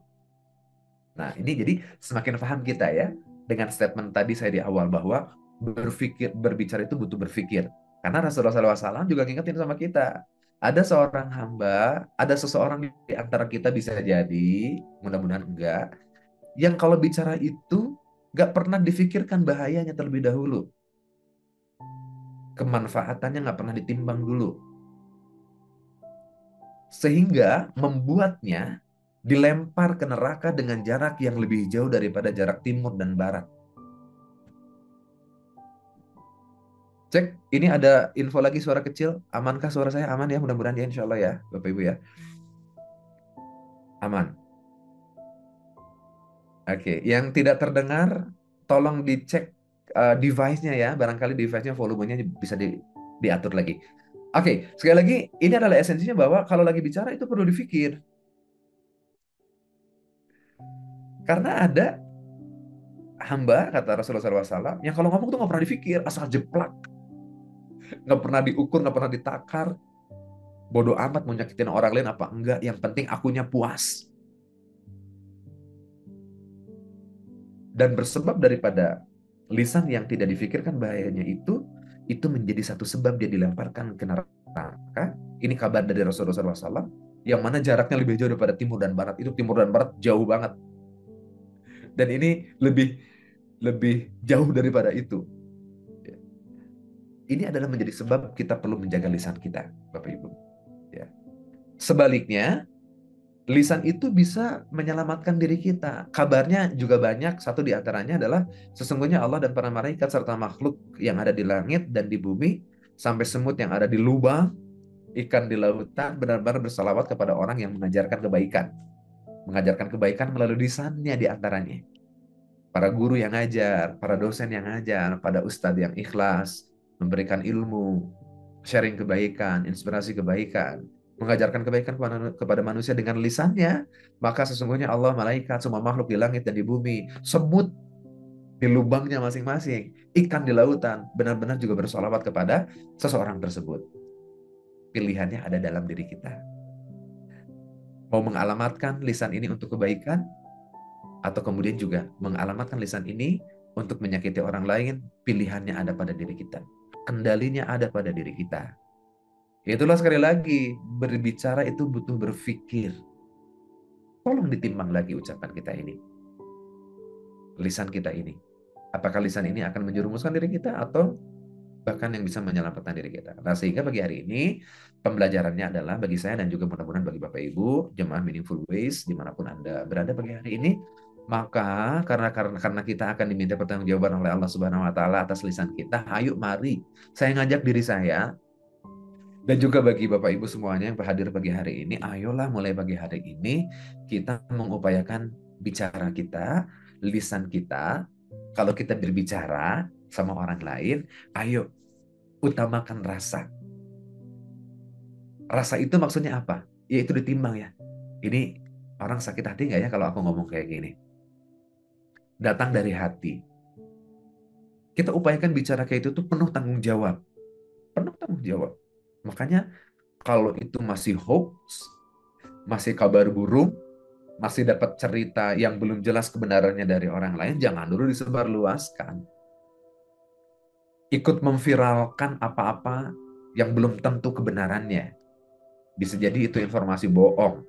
C: Nah, ini jadi semakin paham kita ya dengan statement tadi saya di awal bahwa berbicara itu butuh berpikir. Karena Rasulullah SAW juga ngingetin sama kita. Ada seorang hamba, ada seseorang di antara kita bisa jadi, mudah-mudahan enggak, yang kalau bicara itu nggak pernah difikirkan bahayanya terlebih dahulu. kemanfaatannya nggak pernah ditimbang dulu. Sehingga membuatnya dilempar ke neraka dengan jarak yang lebih jauh daripada jarak timur dan barat. Cek, ini ada info lagi suara kecil. Amankah suara saya? Aman ya, mudah-mudahan ya, insya Allah ya, Bapak Ibu ya. Aman. Oke, yang tidak terdengar, tolong dicek device-nya ya. Barangkali device-nya volumenya bisa diatur lagi. Oke, sekali lagi, ini adalah esensinya bahwa kalau lagi bicara itu perlu difikir. Karena ada hamba, kata Rasulullah SAW, yang kalau ngomong tuh nggak pernah difikir, asal jeplak. Nggak pernah diukur, nggak pernah ditakar. Bodoh amat mau nyakitin orang lain apa enggak, yang penting akunya puas. Dan bersebab daripada lisan yang tidak difikirkan bahayanya itu menjadi satu sebab dia dilemparkan ke neraka. Ini kabar dari Rasulullah SAW, yang mana jaraknya lebih jauh daripada timur dan barat. Itu timur dan barat jauh banget. Dan ini lebih jauh daripada itu. Ini adalah menjadi sebab kita perlu menjaga lisan kita, Bapak Ibu. Ya. Sebaliknya, lisan itu bisa menyelamatkan diri kita. Kabarnya juga banyak. Satu di antaranya adalah sesungguhnya Allah dan para malaikat serta makhluk yang ada di langit dan di bumi, sampai semut yang ada di lubang, ikan di lautan, benar-benar bersalawat kepada orang yang mengajarkan kebaikan. Mengajarkan kebaikan melalui lisannya di antaranya. Para guru yang ngajar, para dosen yang ngajar, pada ustadz yang ikhlas, memberikan ilmu, sharing kebaikan, inspirasi kebaikan, mengajarkan kebaikan kepada manusia dengan lisannya, maka sesungguhnya Allah, malaikat, semua makhluk di langit dan di bumi, semut di lubangnya masing-masing, ikan di lautan, benar-benar juga bersolawat kepada seseorang tersebut. Pilihannya ada dalam diri kita. Mau mengalamatkan lisan ini untuk kebaikan, atau kemudian juga mengalamatkan lisan ini untuk menyakiti orang lain, pilihannya ada pada diri kita. Kendalinya ada pada diri kita. Itulah sekali lagi, berbicara itu butuh berpikir. Tolong ditimbang lagi ucapan kita ini. Lisan kita ini. Apakah lisan ini akan menjerumuskan diri kita atau bahkan yang bisa menyelamatkan diri kita. Nah, sehingga pagi hari ini pembelajarannya adalah bagi saya dan juga mudah-mudahan bagi Bapak Ibu, jemaah Meaningful Ways, dimanapun Anda berada pagi hari ini, maka karena kita akan diminta pertanggungjawaban oleh Allah Subhanahu Wa Taala atas lisan kita, ayo mari saya ngajak diri saya dan juga bagi Bapak Ibu semuanya yang hadir pagi hari ini, ayolah mulai pagi hari ini kita mengupayakan bicara kita, lisan kita. Kalau kita berbicara sama orang lain, ayo utamakan rasa. Rasa itu maksudnya apa? Ya itu ditimbang ya. Ini orang sakit hati nggak ya kalau aku ngomong kayak gini? Datang dari hati. Kita upayakan bicara kayak itu tuh penuh tanggung jawab. Penuh tanggung jawab. Makanya kalau itu masih hoax, masih kabar burung, masih dapat cerita yang belum jelas kebenarannya dari orang lain, jangan dulu disebarluaskan. Ikut memviralkan apa-apa yang belum tentu kebenarannya. Bisa jadi itu informasi bohong.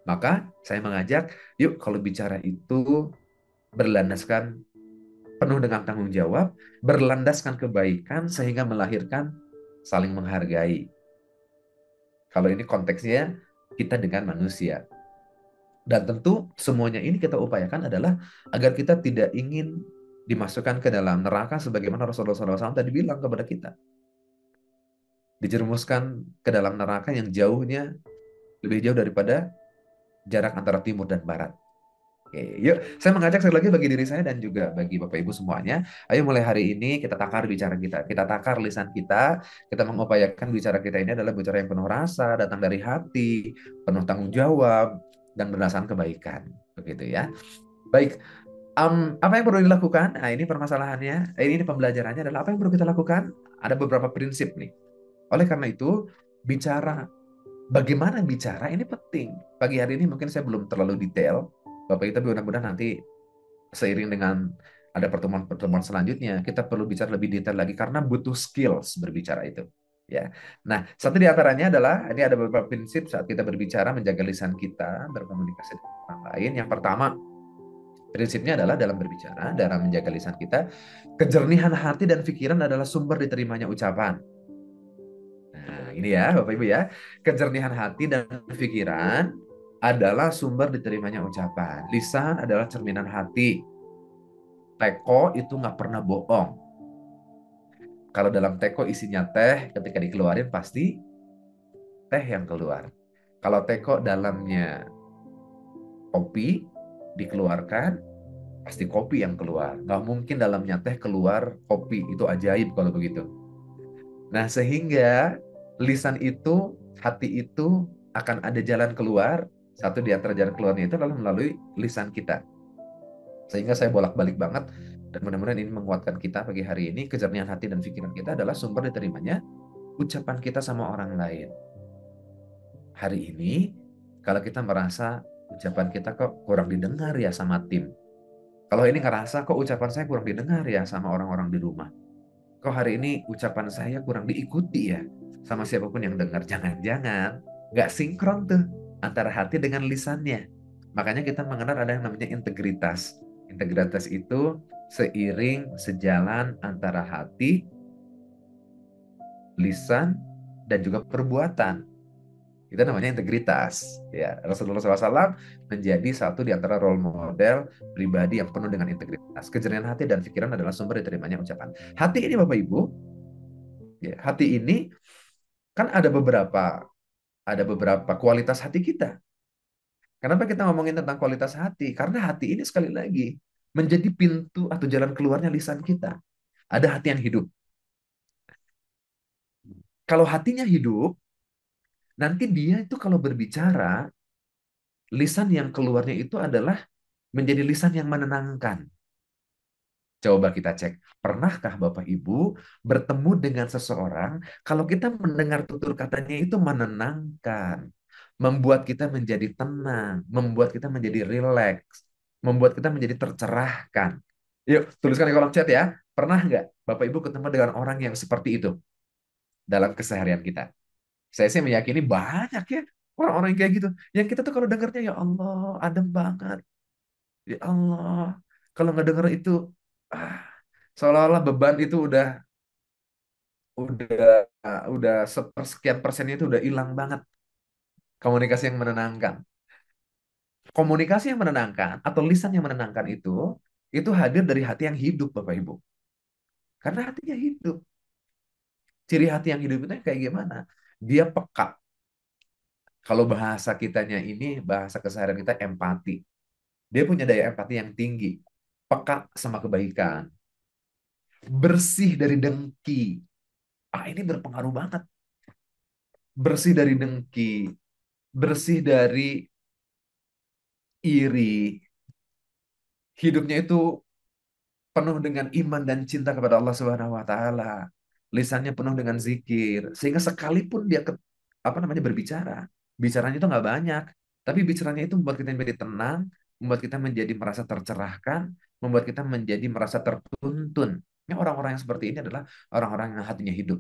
C: Maka saya mengajak, yuk kalau bicara itu berlandaskan penuh dengan tanggung jawab, berlandaskan kebaikan sehingga melahirkan saling menghargai. Kalau ini konteksnya kita dengan manusia. Dan tentu semuanya ini kita upayakan adalah agar kita tidak ingin dimasukkan ke dalam neraka sebagaimana Rasulullah SAW tadi bilang kepada kita. Dijerumuskan ke dalam neraka yang jauhnya lebih jauh daripada jarak antara timur dan barat. Oke, yuk, saya mengajak sekali lagi bagi diri saya dan juga bagi Bapak Ibu semuanya, ayo mulai hari ini kita takar bicara kita takar lisan kita mengupayakan bicara kita ini adalah bicara yang penuh rasa, datang dari hati, penuh tanggung jawab, dan berdasarkan kebaikan, begitu ya. Baik, apa yang perlu dilakukan? Nah, ini permasalahannya, ini pembelajarannya adalah apa yang perlu kita lakukan? Ada beberapa prinsip nih. Oleh karena itu, bagaimana bicara ini penting. Pagi hari ini mungkin saya belum terlalu detail, Bapak Ibu, tapi mudah-mudahan nanti seiring dengan ada pertemuan-pertemuan selanjutnya, kita perlu bicara lebih detail lagi karena butuh skills berbicara itu. Ya. Nah, satu di antaranya adalah ini ada beberapa prinsip saat kita berbicara menjaga lisan kita berkomunikasi dengan orang lain. Yang pertama, Prinsipnya adalah dalam berbicara, dalam menjaga lisan kita, kejernihan hati dan pikiran adalah sumber diterimanya ucapan. Nah, ini ya Bapak Ibu ya. Kejernihan hati dan pikiran adalah sumber diterimanya ucapan. Lisan adalah cerminan hati. Teko itu nggak pernah bohong. Kalau dalam teko isinya teh, ketika dikeluarin pasti teh yang keluar. Kalau teko dalamnya kopi, dikeluarkan, pasti kopi yang keluar. Nggak mungkin dalamnya teh keluar kopi. Itu ajaib kalau begitu. Nah, sehingga lisan itu, hati itu akan ada jalan keluar. Satu di antara jalan keluarnya itu adalah melalui lisan kita. Sehingga saya bolak-balik banget. Dan mudah-mudahan ini menguatkan kita pagi hari ini. Kejernihan hati dan pikiran kita adalah sumber diterimanya ucapan kita sama orang lain. Hari ini, kalau kita merasa ucapan kita kok kurang didengar ya sama tim. Kalau ini ngerasa kok ucapan saya kurang didengar ya sama orang-orang di rumah. Kok hari ini ucapan saya kurang diikuti ya sama siapapun yang dengar. Jangan-jangan nggak sinkron tuh antara hati dengan lisannya. Makanya kita mengenal ada yang namanya integritas. Integritas itu seiring sejalan antara hati, lisan, dan juga perbuatan. Itu namanya integritas. Ya, Rasulullah SAW menjadi satu di antara role model pribadi yang penuh dengan integritas. Kejernihan hati dan pikiran adalah sumber diterimanya ucapan. Hati ini Bapak Ibu, ya, hati ini kan ada beberapa kualitas hati kita. Kenapa kita ngomongin tentang kualitas hati? Karena hati ini sekali lagi menjadi pintu atau jalan keluarnya lisan kita. Ada hati yang hidup. Kalau hatinya hidup, nanti dia itu kalau berbicara, lisan yang keluarnya itu adalah menjadi lisan yang menenangkan. Coba kita cek, pernahkah Bapak Ibu bertemu dengan seseorang, kalau kita mendengar tutur katanya itu menenangkan, membuat kita menjadi tenang, membuat kita menjadi rileks, membuat kita menjadi tercerahkan. Yuk, tuliskan di kolom chat ya. Pernah nggak Bapak Ibu ketemu dengan orang yang seperti itu dalam keseharian kita? Saya sih meyakini banyak ya orang-orang yang kayak gitu. Yang kita tuh kalau dengarnya ya Allah, adem banget. Ya Allah, kalau nggak denger itu, ah, seolah-olah beban itu udah udah sepersekian persennya itu udah hilang banget. Komunikasi yang menenangkan. Komunikasi yang menenangkan atau lisan yang menenangkan itu hadir dari hati yang hidup, Bapak Ibu. Karena hatinya hidup. Ciri hati yang hidup itu kayak gimana? Dia peka. Kalau bahasa kitanya ini, bahasa keseharian kita empati. Dia punya daya empati yang tinggi. Peka sama kebaikan. Bersih dari dengki. Ini berpengaruh banget. Bersih dari dengki, bersih dari iri. Hidupnya itu penuh dengan iman dan cinta kepada Allah Subhanahu wa taala. Lisannya penuh dengan zikir, sehingga sekalipun dia apa namanya berbicara, bicaranya itu nggak banyak, tapi bicaranya itu membuat kita menjadi tenang, membuat kita menjadi merasa tercerahkan, membuat kita menjadi merasa tertuntun. Ini orang-orang yang seperti ini adalah orang-orang yang hatinya hidup.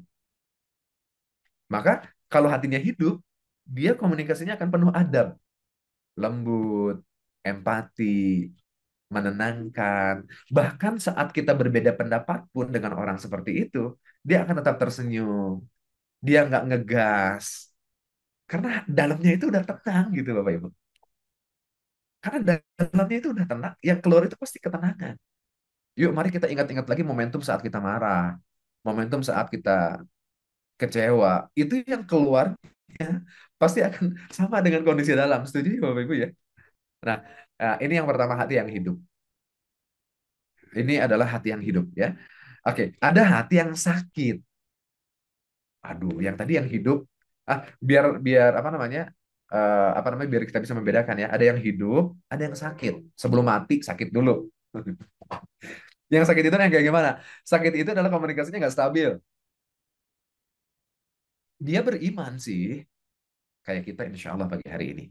C: Maka kalau hatinya hidup, dia komunikasinya akan penuh adab, lembut, empati, menenangkan. Bahkan saat kita berbeda pendapat pun dengan orang seperti itu, dia akan tetap tersenyum. Dia nggak ngegas. Karena dalamnya itu udah tenang gitu Bapak Ibu. Karena dalamnya itu udah tenang, yang keluar itu pasti ketenangan. Yuk mari kita ingat-ingat lagi momentum saat kita marah. Momentum saat kita kecewa. Itu yang keluar pasti akan sama dengan kondisi dalam. Setuju ya Bapak Ibu ya? Nah, ini yang pertama, hati yang hidup. Ini adalah hati yang hidup ya. Oke, ada hati yang sakit. Aduh, yang tadi yang hidup. Biar biar apa namanya? Biar kita bisa membedakan ya. Ada yang hidup, ada yang sakit. Sebelum mati sakit dulu. Yang sakit itu yang kayak gimana? Sakit itu adalah komunikasinya nggak stabil. Dia beriman sih, kayak kita insya Allah pagi hari ini.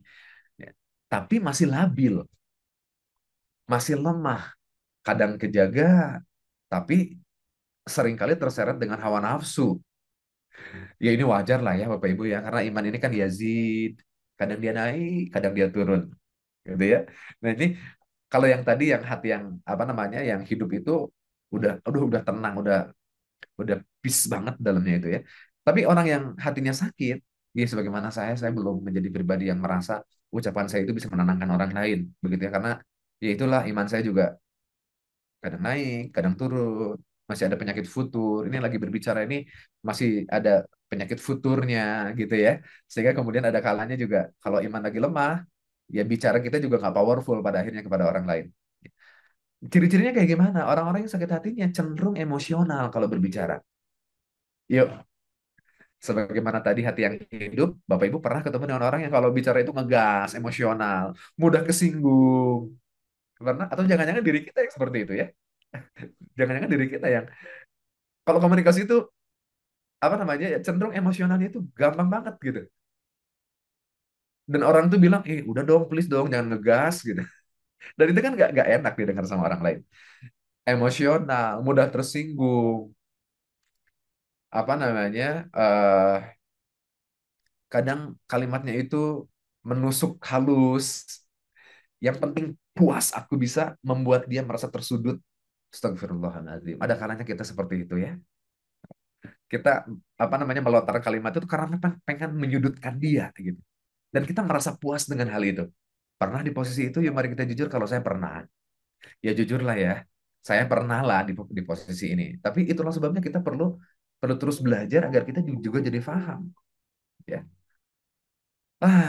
C: Ya. Tapi masih labil, masih lemah. Kadang kejaga, tapi seringkali terseret dengan hawa nafsu. Ya ini wajar lah ya Bapak Ibu ya, karena iman ini kan yazid, kadang dia naik, kadang dia turun, gitu ya. Nah ini Kalau yang tadi yang hati yang apa namanya yang hidup itu udah tenang, udah peace banget dalamnya itu ya. Tapi orang yang hatinya sakit, ya sebagaimana saya belum menjadi pribadi yang merasa ucapan saya itu bisa menenangkan orang lain, begitu ya. Karena ya itulah iman saya juga kadang naik, kadang turun, masih ada penyakit futur. Ini lagi berbicara ini masih ada penyakit futurnya gitu ya. Sehingga kemudian ada kalanya juga kalau iman lagi lemah, ya bicara kita juga nggak powerful pada akhirnya kepada orang lain. Ciri-cirinya kayak gimana? Orang-orang yang sakit hatinya cenderung emosional kalau berbicara. Yuk, sebagaimana tadi hati yang hidup, Bapak Ibu pernah ketemu dengan orang yang kalau bicara itu ngegas, emosional, mudah kesinggung. Pernah? Atau jangan-jangan diri kita yang seperti itu ya? Jangan-jangan diri kita yang kalau komunikasi itu apa namanya ya cenderung emosionalnya itu gampang banget gitu. Dan orang tuh bilang, udah dong, please dong, jangan ngegas gitu. Dan itu kan nggak enak didengar sama orang lain. Emosional, mudah tersinggung, apa namanya? Kadang kalimatnya itu menusuk halus. Yang penting puas aku bisa membuat dia merasa tersudut. Astagfirullahaladzim. Ada kalanya kita seperti itu ya. Kita apa namanya melontarkan kalimat itu karena memang pengen menyudutkan dia gitu. Dan kita merasa puas dengan hal itu. Pernah di posisi itu? Ya mari kita jujur kalau saya pernah. Ya jujurlah ya. Saya pernah lah di posisi ini. Tapi itulah sebabnya kita perlu perlu terus belajar agar kita juga jadi paham. Ya.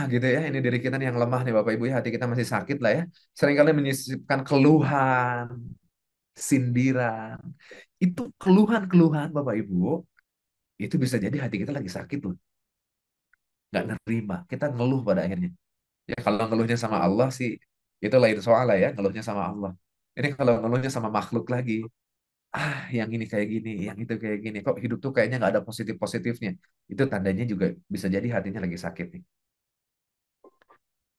C: Gitu ya. Ini diri kita nih yang lemah nih Bapak Ibu ya. Hati kita masih sakit lah ya. Seringkali menyisipkan keluhan, sindiran. Itu keluhan-keluhan Bapak Ibu. Itu bisa jadi hati kita lagi sakit loh. Nggak nerima. Kita ngeluh pada akhirnya. Ya kalau ngeluhnya sama Allah sih. Itu lain soal lah ya. Ngeluhnya sama Allah. Ini kalau ngeluhnya sama makhluk lagi. Yang ini kayak gini. Yang itu kayak gini. Kok hidup tuh kayaknya nggak ada positif-positifnya. Itu tandanya juga bisa jadi hatinya lagi sakit nih.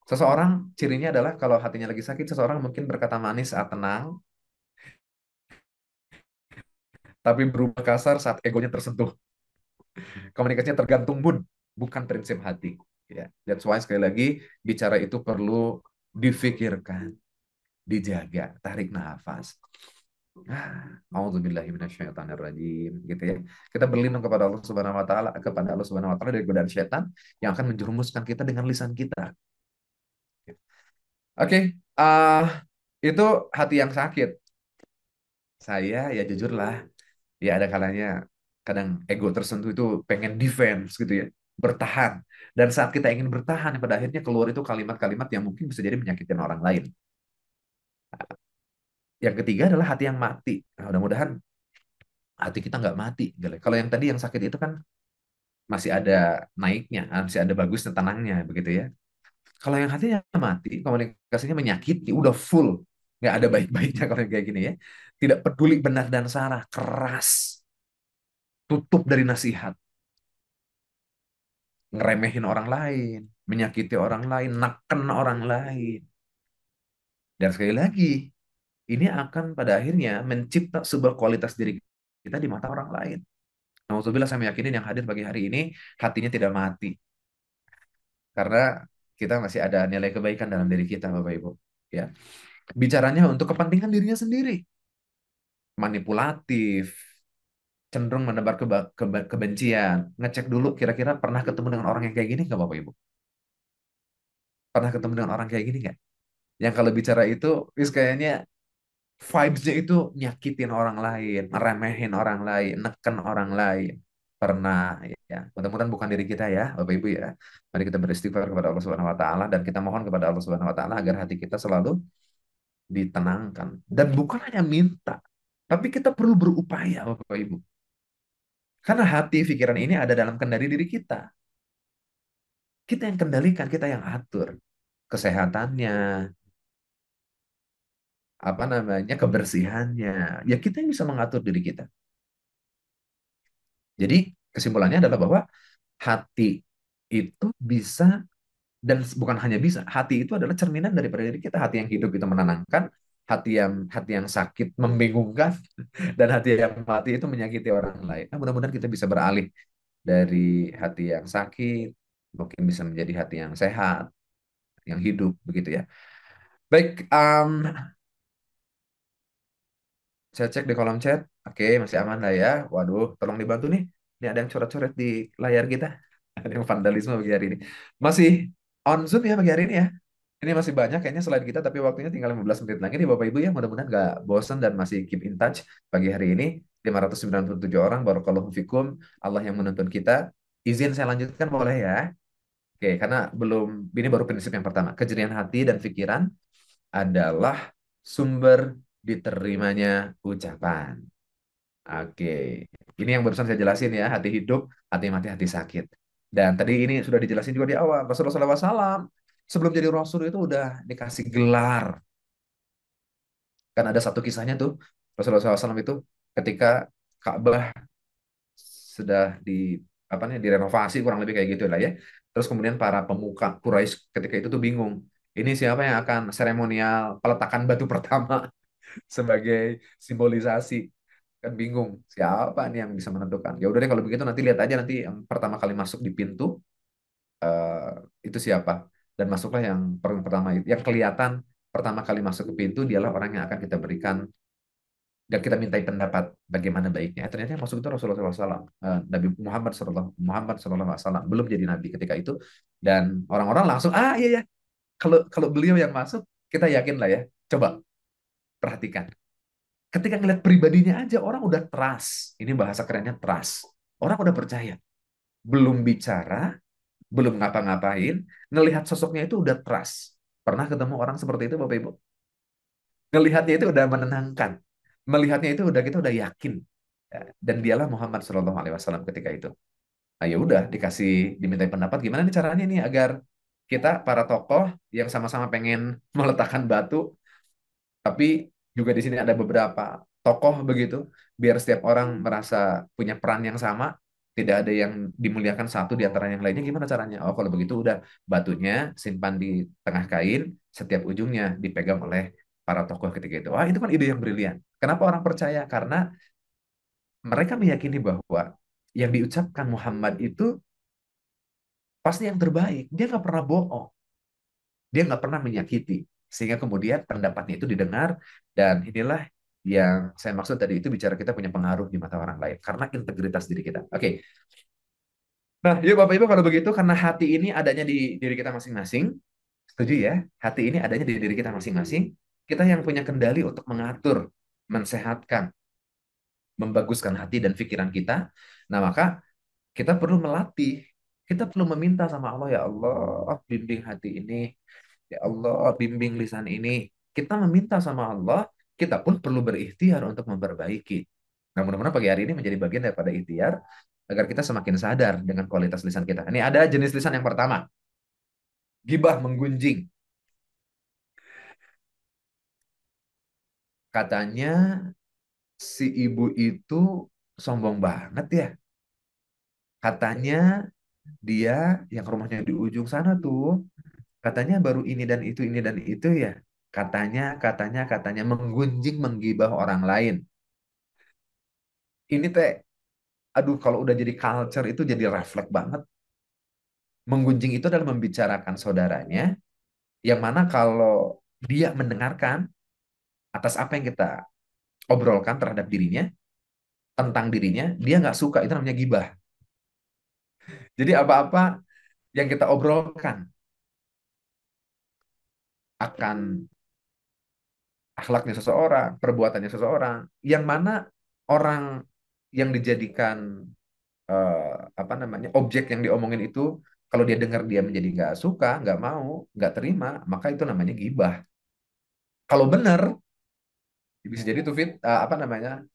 C: Seseorang cirinya adalah kalau hatinya lagi sakit, seseorang mungkin berkata manis saat tenang, tapi berubah kasar saat egonya tersentuh. Komunikasinya tergantung mood, bukan prinsip hati. Ya, that's why sekali lagi bicara itu perlu difikirkan, dijaga, tarik nafas. Auzubillahi minasyaitonirrajim gitu ya. Kita berlindung kepada Allah Subhanahu wa taala dari godaan setan yang akan menjerumuskan kita dengan lisan kita. Oke, itu hati yang sakit. Saya ya jujurlah, ya ada kalanya kadang ego tersentuh itu pengen defense gitu ya, bertahan. Dan saat kita ingin bertahan, pada akhirnya keluar itu kalimat-kalimat yang mungkin bisa jadi menyakitkan orang lain. Yang ketiga adalah hati yang mati. Nah, mudah-mudahan hati kita nggak mati. Gitu. Kalau yang tadi yang sakit itu kan masih ada naiknya, masih ada bagusnya tenangnya, begitu ya. Kalau yang hatinya mati, komunikasinya menyakiti, udah full, nggak ada baik-baiknya kalau yang kayak gini ya. Tidak peduli benar dan salah, keras, tutup dari nasihat, ngeremehin orang lain, menyakiti orang lain, neken orang lain. Dan sekali lagi, ini akan pada akhirnya mencipta sebuah kualitas diri kita di mata orang lain. Alhamdulillah saya meyakini yang hadir pagi hari ini hatinya tidak mati. Karena kita masih ada nilai kebaikan dalam diri kita, Bapak Ibu. Ya, bicaranya untuk kepentingan dirinya sendiri. Manipulatif, cenderung menebar kebencian. Ngecek dulu kira-kira pernah ketemu dengan orang yang kayak gini nggak Bapak Ibu? Pernah ketemu dengan orang kayak gini nggak? Yang kalau bicara itu, wis kayaknya vibes-nya itu nyakitin orang lain, meremehin orang lain, neken orang lain. Pernah ya. Mudah-mudahan bukan diri kita ya, Bapak Ibu ya. Mari kita beristighfar kepada Allah Subhanahu wa taala dan kita mohon kepada Allah Subhanahu wa taala agar hati kita selalu ditenangkan. Dan bukan hanya minta, tapi kita perlu berupaya, Bapak Ibu. Karena hati, pikiran ini ada dalam kendali diri kita. Kita yang kendalikan, kita yang atur kesehatannya, apa namanya, kebersihannya. Ya kita yang bisa mengatur diri kita. Jadi kesimpulannya adalah bahwa hati itu bisa dan bukan hanya bisa, hati itu adalah cerminan daripada diri kita. Hati yang hidup itu menenangkan, hati yang sakit membingungkan, dan hati yang mati itu menyakiti orang lain. Nah, mudah-mudahan kita bisa beralih dari hati yang sakit, mungkin bisa menjadi hati yang sehat, yang hidup, begitu ya. Baik, saya cek di kolom chat. Oke, masih aman lah ya. Waduh, tolong dibantu nih. Ini ada yang coret-coret di layar kita. Ada yang vandalisme pagi hari ini. Masih on Zoom ya pagi hari ini ya. Ini masih banyak kayaknya selain kita, tapi waktunya tinggal 15 menit lagi nih Bapak Ibu ya. Mudah-mudahan nggak bosan dan masih keep in touch pagi hari ini. 597 orang, barakallahu fikum. Allah yang menuntun kita. Izin saya lanjutkan boleh ya? Oke, karena ini baru prinsip yang pertama. Kejerian hati dan pikiran adalah sumber diterimanya ucapan. Oke, ini yang barusan saya jelasin ya, hati hidup, hati mati, hati sakit. Dan tadi ini sudah dijelasin juga di awal, Rasulullah SAW sebelum jadi Rasul itu udah dikasih gelar. Kan ada satu kisahnya tuh, Rasulullah SAW itu ketika Ka'bah sudah apa nih, direnovasi kurang lebih kayak gitu lah ya. Terus kemudian para pemuka Quraisy ketika itu tuh bingung. Ini siapa yang akan seremonial peletakan batu pertama sebagai simbolisasi, kan bingung siapa nih yang bisa menentukan. Ya udah deh kalau begitu nanti lihat aja nanti yang pertama kali masuk di pintu eh, itu siapa, dan masuklah yang pertama itu yang kelihatan pertama kali masuk ke pintu dialah orang yang akan kita berikan dan kita mintai pendapat bagaimana baiknya. Ternyata yang masuk itu Rasulullah SAW, Nabi Muhammad SAW belum jadi nabi ketika itu, dan orang-orang langsung iya ya, kalau kalau beliau yang masuk kita yakin lah ya. Coba perhatikan. Ketika ngeliat pribadinya aja orang udah trust. Ini bahasa kerennya trust. Orang udah percaya. Belum bicara, belum ngapa-ngapain, ngelihat sosoknya itu udah trust. Pernah ketemu orang seperti itu Bapak Ibu? Ngelihatnya itu udah menenangkan. Melihatnya itu udah kita udah yakin. Ya, dan dialah Muhammad SAW ketika itu. Nah, ya udah dikasih dimintai pendapat gimana nih caranya nih agar kita para tokoh yang sama-sama pengen meletakkan batu. Tapi juga di sini ada beberapa tokoh begitu, biar setiap orang merasa punya peran yang sama, tidak ada yang dimuliakan satu di antara yang lainnya. Gimana caranya? Oh, kalau begitu udah batunya simpan di tengah kain, setiap ujungnya dipegang oleh para tokoh ketika itu. Wah, itu kan ide yang brilian. Kenapa orang percaya? Karena mereka meyakini bahwa yang diucapkan Muhammad itu pasti yang terbaik. Dia nggak pernah bohong. Dia nggak pernah menyakiti. Sehingga kemudian pendapatnya itu didengar, dan inilah yang saya maksud tadi itu bicara kita punya pengaruh di mata orang lain karena integritas diri kita. Oke. Nah, yuk Bapak Ibu kalau begitu karena hati ini adanya di diri kita masing-masing, setuju ya? Hati ini adanya di diri kita masing-masing. Kita yang punya kendali untuk mengatur, mensehatkan, membaguskan hati dan pikiran kita. Nah, maka kita perlu melatih. Kita perlu meminta sama Allah, ya Allah, bimbing hati ini. Ya Allah, bimbing lisan ini. Kita meminta sama Allah, kita pun perlu berikhtiar untuk memperbaiki. Nah, mudah-mudahan pagi hari ini menjadi bagian daripada ikhtiar agar kita semakin sadar dengan kualitas lisan kita. Ini ada jenis lisan yang pertama, gibah menggunjing. Katanya si ibu itu sombong banget ya. Katanya dia yang rumahnya di ujung sana tuh, katanya baru ini dan itu ya. Katanya menggunjing, menggibah orang lain. Ini teh, aduh kalau udah jadi culture itu jadi refleks banget. Menggunjing itu adalah membicarakan saudaranya, yang mana kalau dia mendengarkan atas apa yang kita obrolkan terhadap dirinya, tentang dirinya, dia nggak suka, itu namanya gibah. Jadi apa-apa yang kita obrolkan akan akhlaknya seseorang, perbuatannya seseorang, yang mana orang yang dijadikan apa namanya objek yang diomongin itu, kalau dia dengar dia menjadi nggak suka, nggak mau, nggak terima, maka itu namanya gibah. Kalau benar bisa jadi itu apa namanya,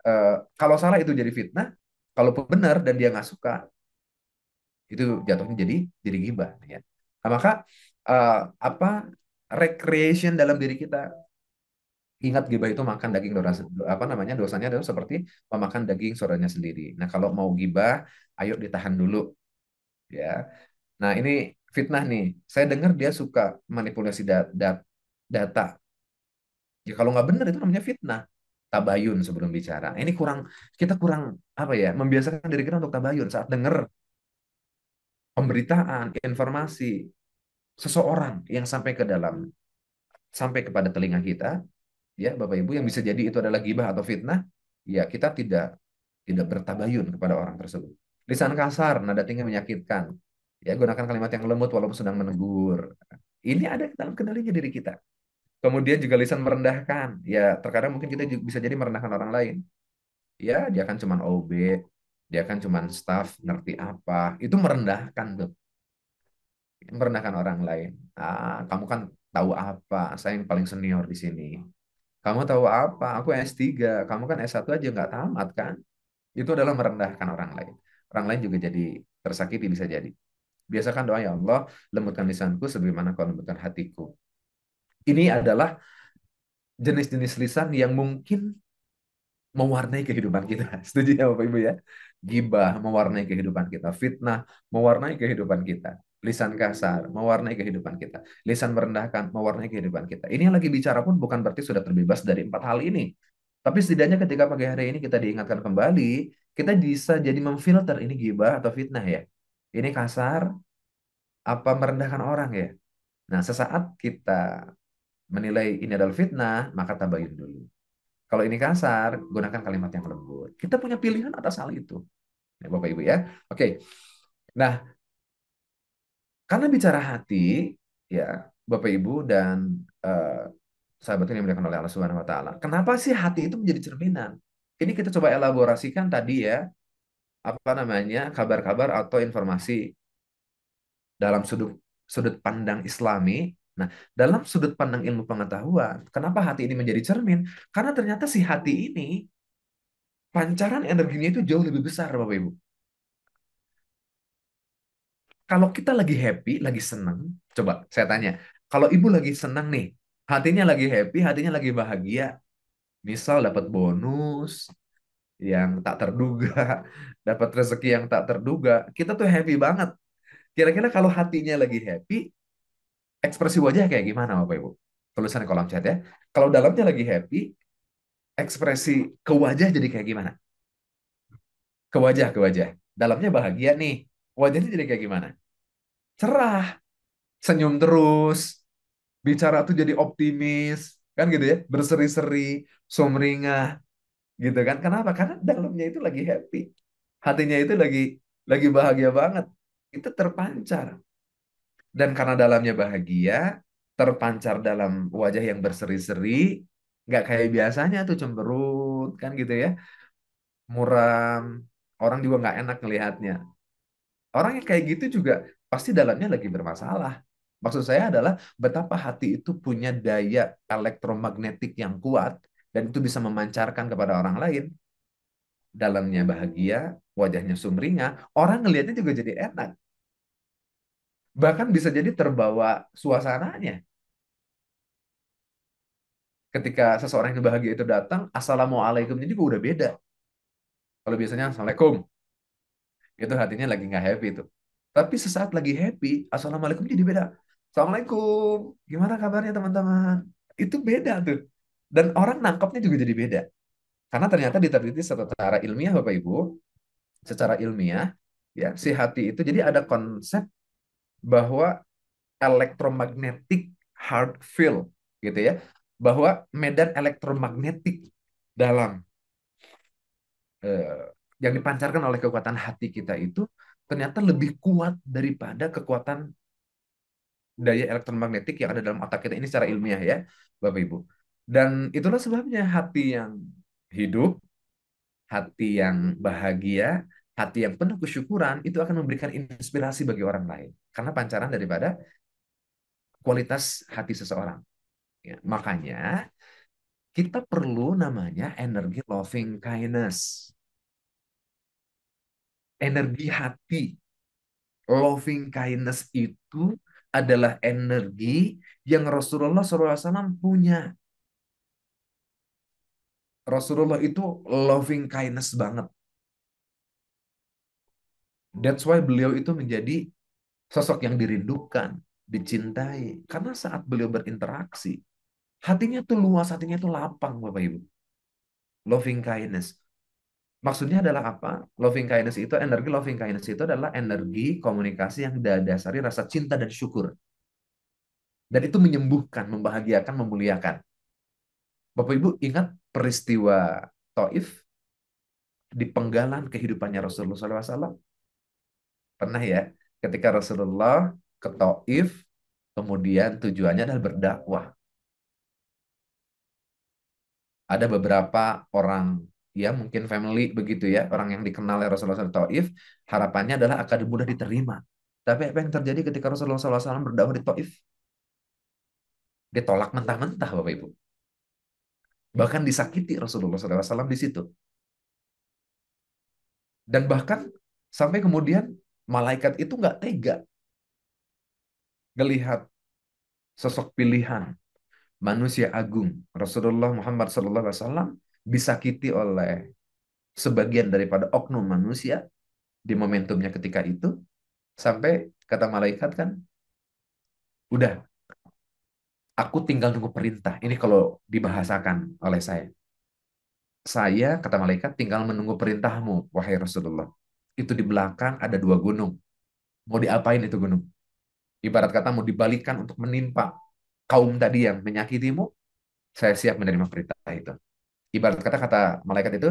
C: kalau salah itu jadi fitnah, kalaupun benar dan dia nggak suka itu jatuhnya jadi gibah ya. Nah, maka eh, apa recreation dalam diri kita. Ingat gibah itu makan daging apa namanya, dosanya adalah seperti memakan daging saudaranya sendiri. Nah, kalau mau gibah, ayo ditahan dulu ya. Nah, ini fitnah nih. Saya dengar dia suka manipulasi data. Ya kalau nggak benar itu namanya fitnah. Tabayun sebelum bicara. Ini kita kurang apa ya, membiasakan diri kita untuk tabayun saat dengar pemberitaan, informasi seseorang yang sampai ke dalam sampai kepada telinga kita, ya Bapak Ibu, yang bisa jadi itu adalah gibah atau fitnah, ya kita tidak bertabayun kepada orang tersebut. Lisan kasar, nada tinggi menyakitkan. Ya, gunakan kalimat yang lembut walaupun sedang menegur. Ini ada dalam kendalinya diri kita. Kemudian juga lisan merendahkan. Ya, terkadang mungkin kita juga bisa jadi merendahkan orang lain. Ya, dia kan cuman OB, dia kan cuman staff, ngerti apa. Itu merendahkan tuh. Merendahkan orang lain. Kamu kan tahu apa? Saya yang paling senior di sini. Kamu tahu apa? Aku S3, kamu kan S1 aja nggak tamat kan? Itu adalah merendahkan orang lain. Orang lain juga jadi tersakiti bisa jadi. Biasakan doa, ya Allah, lembutkan lisanku sebagaimana kau lembutkan hatiku. Ini adalah jenis-jenis lisan yang mungkin mewarnai kehidupan kita. Setuju ya Bapak Ibu ya? Gibah mewarnai kehidupan kita. Fitnah mewarnai kehidupan kita. Lisan kasar mewarnai kehidupan kita. Lisan merendahkan mewarnai kehidupan kita. Ini yang lagi bicara pun bukan berarti sudah terbebas dari empat hal ini. Tapi setidaknya ketika pagi hari ini kita diingatkan kembali, kita bisa jadi memfilter ini gibah atau fitnah ya. Ini kasar, apa merendahkan orang ya. Nah, sesaat kita menilai ini adalah fitnah, maka tabayun dulu. Kalau ini kasar, gunakan kalimat yang lembut. Kita punya pilihan atas hal itu. Ya, Bapak Ibu ya. Oke. Nah, karena bicara hati, ya Bapak Ibu dan eh, sahabat yang dimuliakan oleh Allah Subhanahu wa taala. Kenapa sih hati itu menjadi cerminan? Ini kita coba elaborasikan tadi ya, apa namanya? Kabar-kabar atau informasi dalam sudut sudut pandang Islami. Nah, dalam sudut pandang ilmu pengetahuan, kenapa hati ini menjadi cermin? Karena ternyata si hati ini pancaran energinya itu jauh lebih besar, Bapak Ibu. Kalau kita lagi happy, lagi senang, coba saya tanya, kalau ibu lagi senang nih, hatinya lagi happy, hatinya lagi bahagia, misal dapat bonus yang tak terduga, dapat rezeki yang tak terduga, kita tuh happy banget. Kira-kira kalau hatinya lagi happy, ekspresi wajah kayak gimana, Bapak Ibu? Tulisan di kolom chat ya. Kalau dalamnya lagi happy, ekspresi ke wajah jadi kayak gimana? Ke wajah. Dalamnya bahagia nih, wajahnya jadi kayak gimana? Cerah, senyum terus, bicara tuh jadi optimis, kan gitu ya, berseri-seri, sumringah, gitu kan? Kenapa? Karena dalamnya itu lagi happy, hatinya itu lagi bahagia banget, itu terpancar. Dan karena dalamnya bahagia, terpancar dalam wajah yang berseri-seri, nggak kayak biasanya tuh cemberut, kan gitu ya, muram, orang juga nggak enak ngelihatnya. Orang yang kayak gitu juga pasti dalamnya lagi bermasalah. Maksud saya adalah betapa hati itu punya daya elektromagnetik yang kuat dan itu bisa memancarkan kepada orang lain. Dalamnya bahagia, wajahnya sumringah, orang ngelihatnya juga jadi enak. Bahkan bisa jadi terbawa suasananya. Ketika seseorang yang bahagia itu datang, assalamualaikumnya juga udah beda. Kalau biasanya assalamualaikum, itu hatinya lagi nggak happy itu. Tapi sesaat lagi happy, assalamualaikum jadi beda. Assalamualaikum, gimana kabarnya teman-teman? Itu beda tuh. Dan orang nangkapnya juga jadi beda. Karena ternyata diteliti secara ilmiah Bapak Ibu, secara ilmiah, ya si hati itu jadi ada konsep bahwa elektromagnetic heart field gitu ya, bahwa medan elektromagnetik dalam eh, yang dipancarkan oleh kekuatan hati kita itu ternyata lebih kuat daripada kekuatan daya elektromagnetik yang ada dalam otak kita ini secara ilmiah ya, Bapak Ibu. Dan itulah sebabnya hati yang hidup, hati yang bahagia, hati yang penuh kesyukuran itu akan memberikan inspirasi bagi orang lain karena pancaran daripada kualitas hati seseorang. Ya, makanya kita perlu namanya energi loving kindness, energi hati. Loving kindness itu adalah energi yang Rasulullah SAW punya. Rasulullah itu loving kindness banget. That's why beliau itu menjadi sosok yang dirindukan, dicintai. Karena saat beliau berinteraksi, hatinya tuh luas, hatinya tuh lapang, Bapak Ibu. Loving kindness. Maksudnya adalah apa? Loving kindness itu, energi loving kindness itu adalah energi komunikasi yang dasari rasa cinta dan syukur. Dan itu menyembuhkan, membahagiakan, memuliakan. Bapak Ibu ingat peristiwa Taif di penggalan kehidupannya Rasulullah SAW? Pernah ya? Ketika Rasulullah ke Taif, kemudian tujuannya adalah berdakwah. Ada beberapa orang, ya mungkin family begitu ya, orang yang dikenal oleh Rasulullah SAW Taif, harapannya adalah akan mudah diterima. Tapi apa yang terjadi ketika Rasulullah SAW berdakwah di Taif? Ditolak mentah-mentah, Bapak Ibu. Bahkan disakiti Rasulullah SAW di situ. Dan bahkan sampai kemudian malaikat itu nggak tega melihat sosok pilihan manusia agung Rasulullah Muhammad SAW disakiti oleh sebagian daripada oknum manusia di momentumnya ketika itu, sampai kata malaikat kan, udah, aku tinggal nunggu perintah. Ini kalau dibahasakan oleh saya. Saya, kata malaikat, tinggal menunggu perintahmu, wahai Rasulullah. Itu di belakang ada 2 gunung. Mau diapain itu gunung? Ibarat kata mau dibalikan untuk menimpa kaum tadi yang menyakitimu, saya siap menerima perintah itu. Ibarat kata, kata malaikat itu,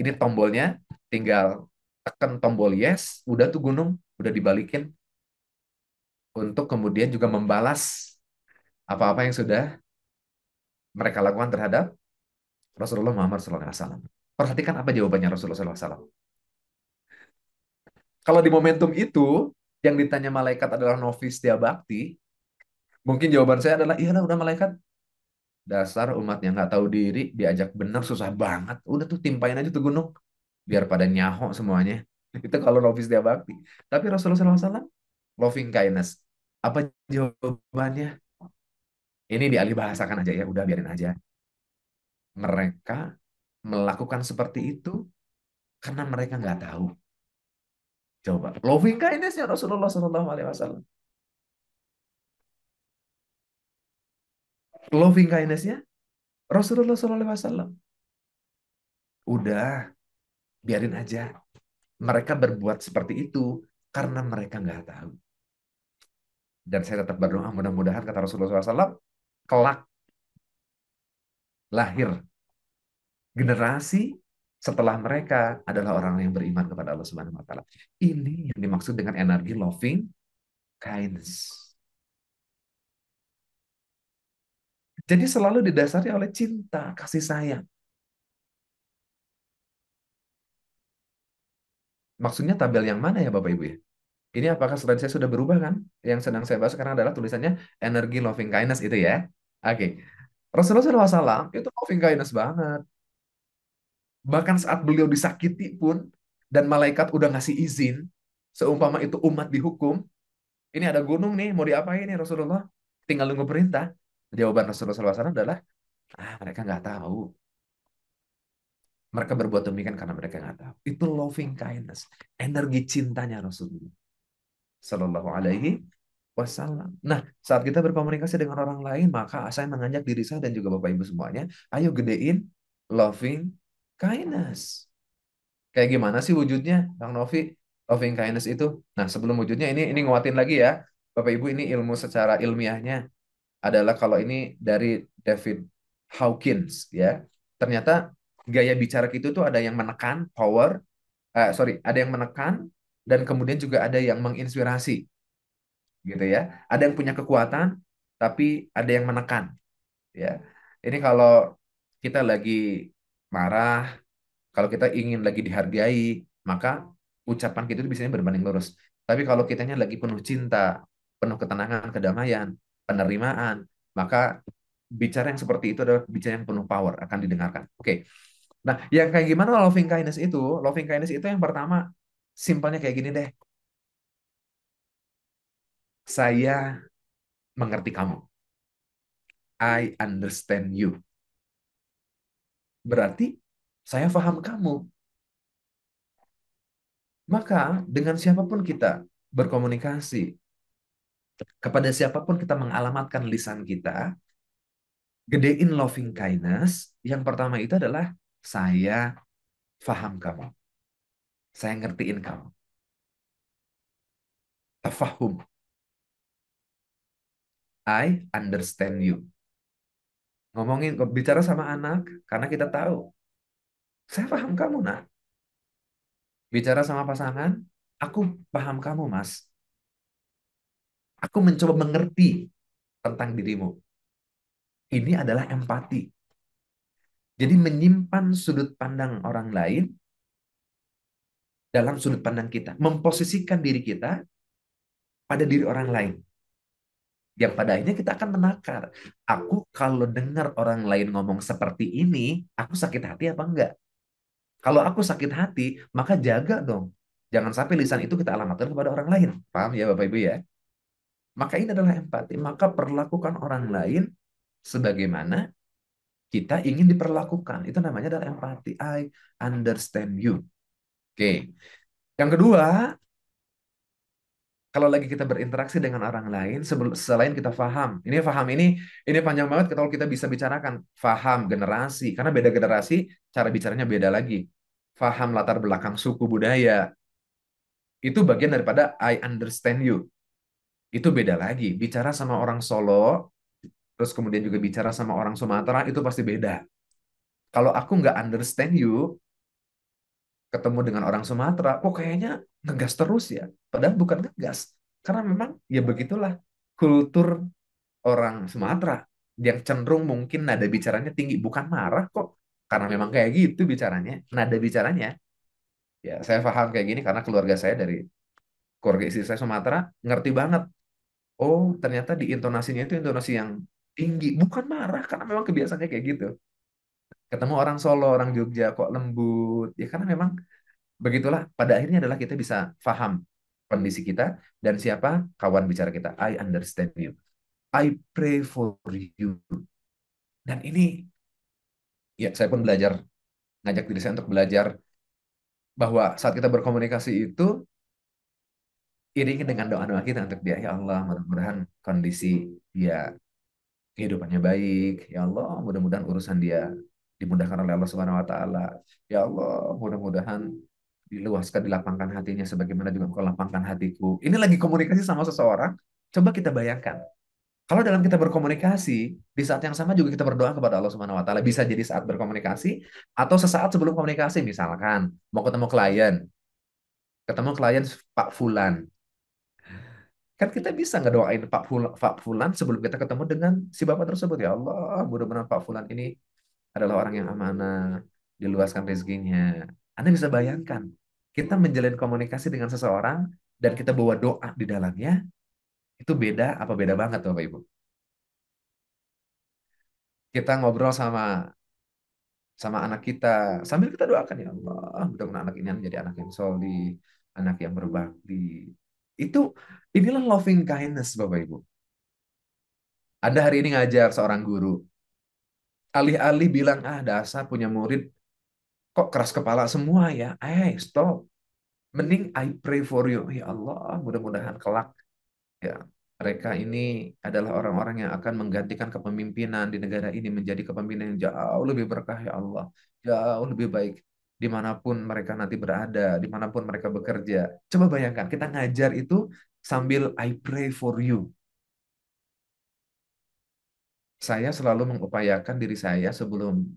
C: ini tombolnya, tinggal tekan tombol yes, udah tuh gunung, udah dibalikin untuk kemudian juga membalas apa-apa yang sudah mereka lakukan terhadap Rasulullah Muhammad SAW. Perhatikan apa jawabannya Rasulullah SAW. Kalau di momentum itu, yang ditanya malaikat adalah novis dia bakti, mungkin jawaban saya adalah, iya lah udah malaikat. Dasar umat yang nggak tahu diri, diajak benar susah banget. Udah tuh timpain aja tuh gunung, biar pada nyaho semuanya. Itu kalau novis dia bakti. Tapi Rasulullah SAW, loving kindness. Apa jawabannya? Ini dialih bahasakan aja ya, udah biarin aja. Mereka melakukan seperti itu karena mereka nggak tahu. Coba, loving kindness-nya Rasulullah SAW. Loving kindness-nya Rasulullah SAW. Udah, biarin aja. Mereka berbuat seperti itu karena mereka nggak tahu. Dan saya tetap berdoa mudah-mudahan kata Rasulullah SAW, kelak lahir generasi setelah mereka adalah orang yang beriman kepada Allah Subhanahu wa taala. Ini yang dimaksud dengan energi loving kindness. Jadi selalu didasari oleh cinta, kasih sayang. Maksudnya tabel yang mana ya Bapak Ibu ya? Ini apakah slide saya sudah berubah kan? Yang sedang saya bahas sekarang adalah tulisannya energi loving kindness itu ya. Oke. Rasulullah SAW itu loving kindness banget. Bahkan saat beliau disakiti pun, dan malaikat udah ngasih izin, seumpama itu umat dihukum, ini ada gunung nih, mau diapain nih Rasulullah? Tinggal nunggu perintah. Jawaban Rasulullah SAW adalah, mereka nggak tahu. Mereka berbuat demikian karena mereka nggak tahu. Itu loving kindness. Energi cintanya Rasulullah Sallallahu Alaihi Wasallam. Nah, saat kita berkomunikasi dengan orang lain, maka saya mengajak diri saya dan juga Bapak Ibu semuanya, ayo gedein loving kindness. Kayak gimana sih wujudnya, Bang Novi? Loving kindness itu. Nah, sebelum wujudnya ini nguatin lagi ya. Bapak Ibu, ini ilmu secara ilmiahnya adalah kalau ini dari David Hawkins ya. Ternyata gaya bicara kita itu ada yang menekan, power, sorry, ada yang menekan dan kemudian juga ada yang menginspirasi gitu ya. Ada yang punya kekuatan tapi ada yang menekan ya. Ini kalau kita lagi marah, kalau kita ingin lagi dihargai, maka ucapan kita itu biasanya berbanding lurus. Tapi kalau kitanya lagi penuh cinta, penuh ketenangan, kedamaian, penerimaan, maka bicara yang seperti itu adalah bicara yang penuh power, akan didengarkan. Oke. Nah, yang kayak gimana loving kindness itu? Loving kindness itu yang pertama, simpelnya kayak gini deh. Saya mengerti kamu. I understand you. Berarti saya paham kamu. Maka dengan siapapun kita berkomunikasi, kepada siapapun kita mengalamatkan lisan kita, gedein loving kindness, yang pertama itu adalah saya paham kamu. Saya ngertiin kamu. Tafahum. I understand you. Ngomongin, bicara sama anak, karena kita tahu, saya paham kamu, nak. Bicara sama pasangan, aku paham kamu, mas. Aku mencoba mengerti tentang dirimu. Ini adalah empati. Jadi menyimpan sudut pandang orang lain dalam sudut pandang kita. Memposisikan diri kita pada diri orang lain. Yang pada akhirnya kita akan menakar. Aku kalau dengar orang lain ngomong seperti ini, aku sakit hati apa enggak? Kalau aku sakit hati, maka jaga dong. Jangan sampai lisan itu kita alamatkan kepada orang lain. Paham ya Bapak Ibu ya? Maka ini adalah empati. Maka perlakukan orang lain sebagaimana kita ingin diperlakukan. Itu namanya adalah empati. I understand you. Oke. Yang kedua, kalau lagi kita berinteraksi dengan orang lain, selain kita ini panjang banget kalau kita bisa bicarakan. Faham generasi, karena beda generasi, cara bicaranya beda lagi. Faham latar belakang suku budaya, itu bagian daripada I understand you. Itu beda lagi. Bicara sama orang Solo, terus kemudian juga bicara sama orang Sumatera, itu pasti beda. Kalau aku nggak understand you, ketemu dengan orang Sumatera, kok kayaknya ngegas terus ya. Padahal bukan ngegas. Karena memang ya begitulah kultur orang Sumatera yang cenderung mungkin nada bicaranya tinggi. Bukan marah kok. Karena memang kayak gitu bicaranya. Nada bicaranya. Ya saya paham kayak gini karena keluarga saya dari keluarga istri saya Sumatera ngerti banget. Oh ternyata di intonasinya itu intonasi yang tinggi. Bukan marah karena memang kebiasaannya kayak gitu. Ketemu orang Solo, orang Jogja kok lembut. Ya karena memang begitulah, pada akhirnya adalah kita bisa paham kondisi kita dan siapa kawan bicara kita. I understand you. I pray for you. Dan ini, ya saya pun belajar, ngajak diri saya untuk belajar bahwa saat kita berkomunikasi itu, iringi dengan doa-doa kita untuk dia. Ya Allah, mudah-mudahan kondisi dia, kehidupannya baik. Ya Allah, mudah-mudahan urusan dia dimudahkan oleh Allah Subhanahu wa taala. Ya Allah, mudah-mudahan diluaskan, dilapangkan hatinya sebagaimana juga engkau lapangkan hatiku. Ini lagi komunikasi sama seseorang, coba kita bayangkan. Kalau dalam kita berkomunikasi, di saat yang sama juga kita berdoa kepada Allah Subhanahu wa taala. Bisa jadi saat berkomunikasi atau sesaat sebelum komunikasi, misalkan mau ketemu klien Pak Fulan. Kan kita bisa ngedoain Pak Fulan sebelum kita ketemu dengan si Bapak tersebut. Ya Allah, mudah-mudahan Pak Fulan ini adalah orang yang amanah, diluaskan rezekinya. Anda bisa bayangkan, kita menjalin komunikasi dengan seseorang dan kita bawa doa di dalamnya, itu beda apa beda banget Bapak Ibu. Kita ngobrol sama sama anak kita sambil kita doakan ya Allah, mudah-mudahan anak ini menjadi anak yang solih, anak yang berbakti. Itu inilah loving kindness Bapak Ibu. Anda hari ini ngajar seorang guru, alih-alih bilang ah dasar punya murid kok keras kepala semua ya. Stop. Mending I pray for you. Ya Allah, mudah-mudahan kelak ya mereka ini adalah orang-orang yang akan menggantikan kepemimpinan di negara ini menjadi kepemimpinan yang jauh lebih berkah ya Allah. Jauh lebih baik dimanapun mereka nanti berada, dimanapun mereka bekerja. Coba bayangkan, kita ngajar itu sambil I pray for you. Saya selalu mengupayakan diri saya sebelum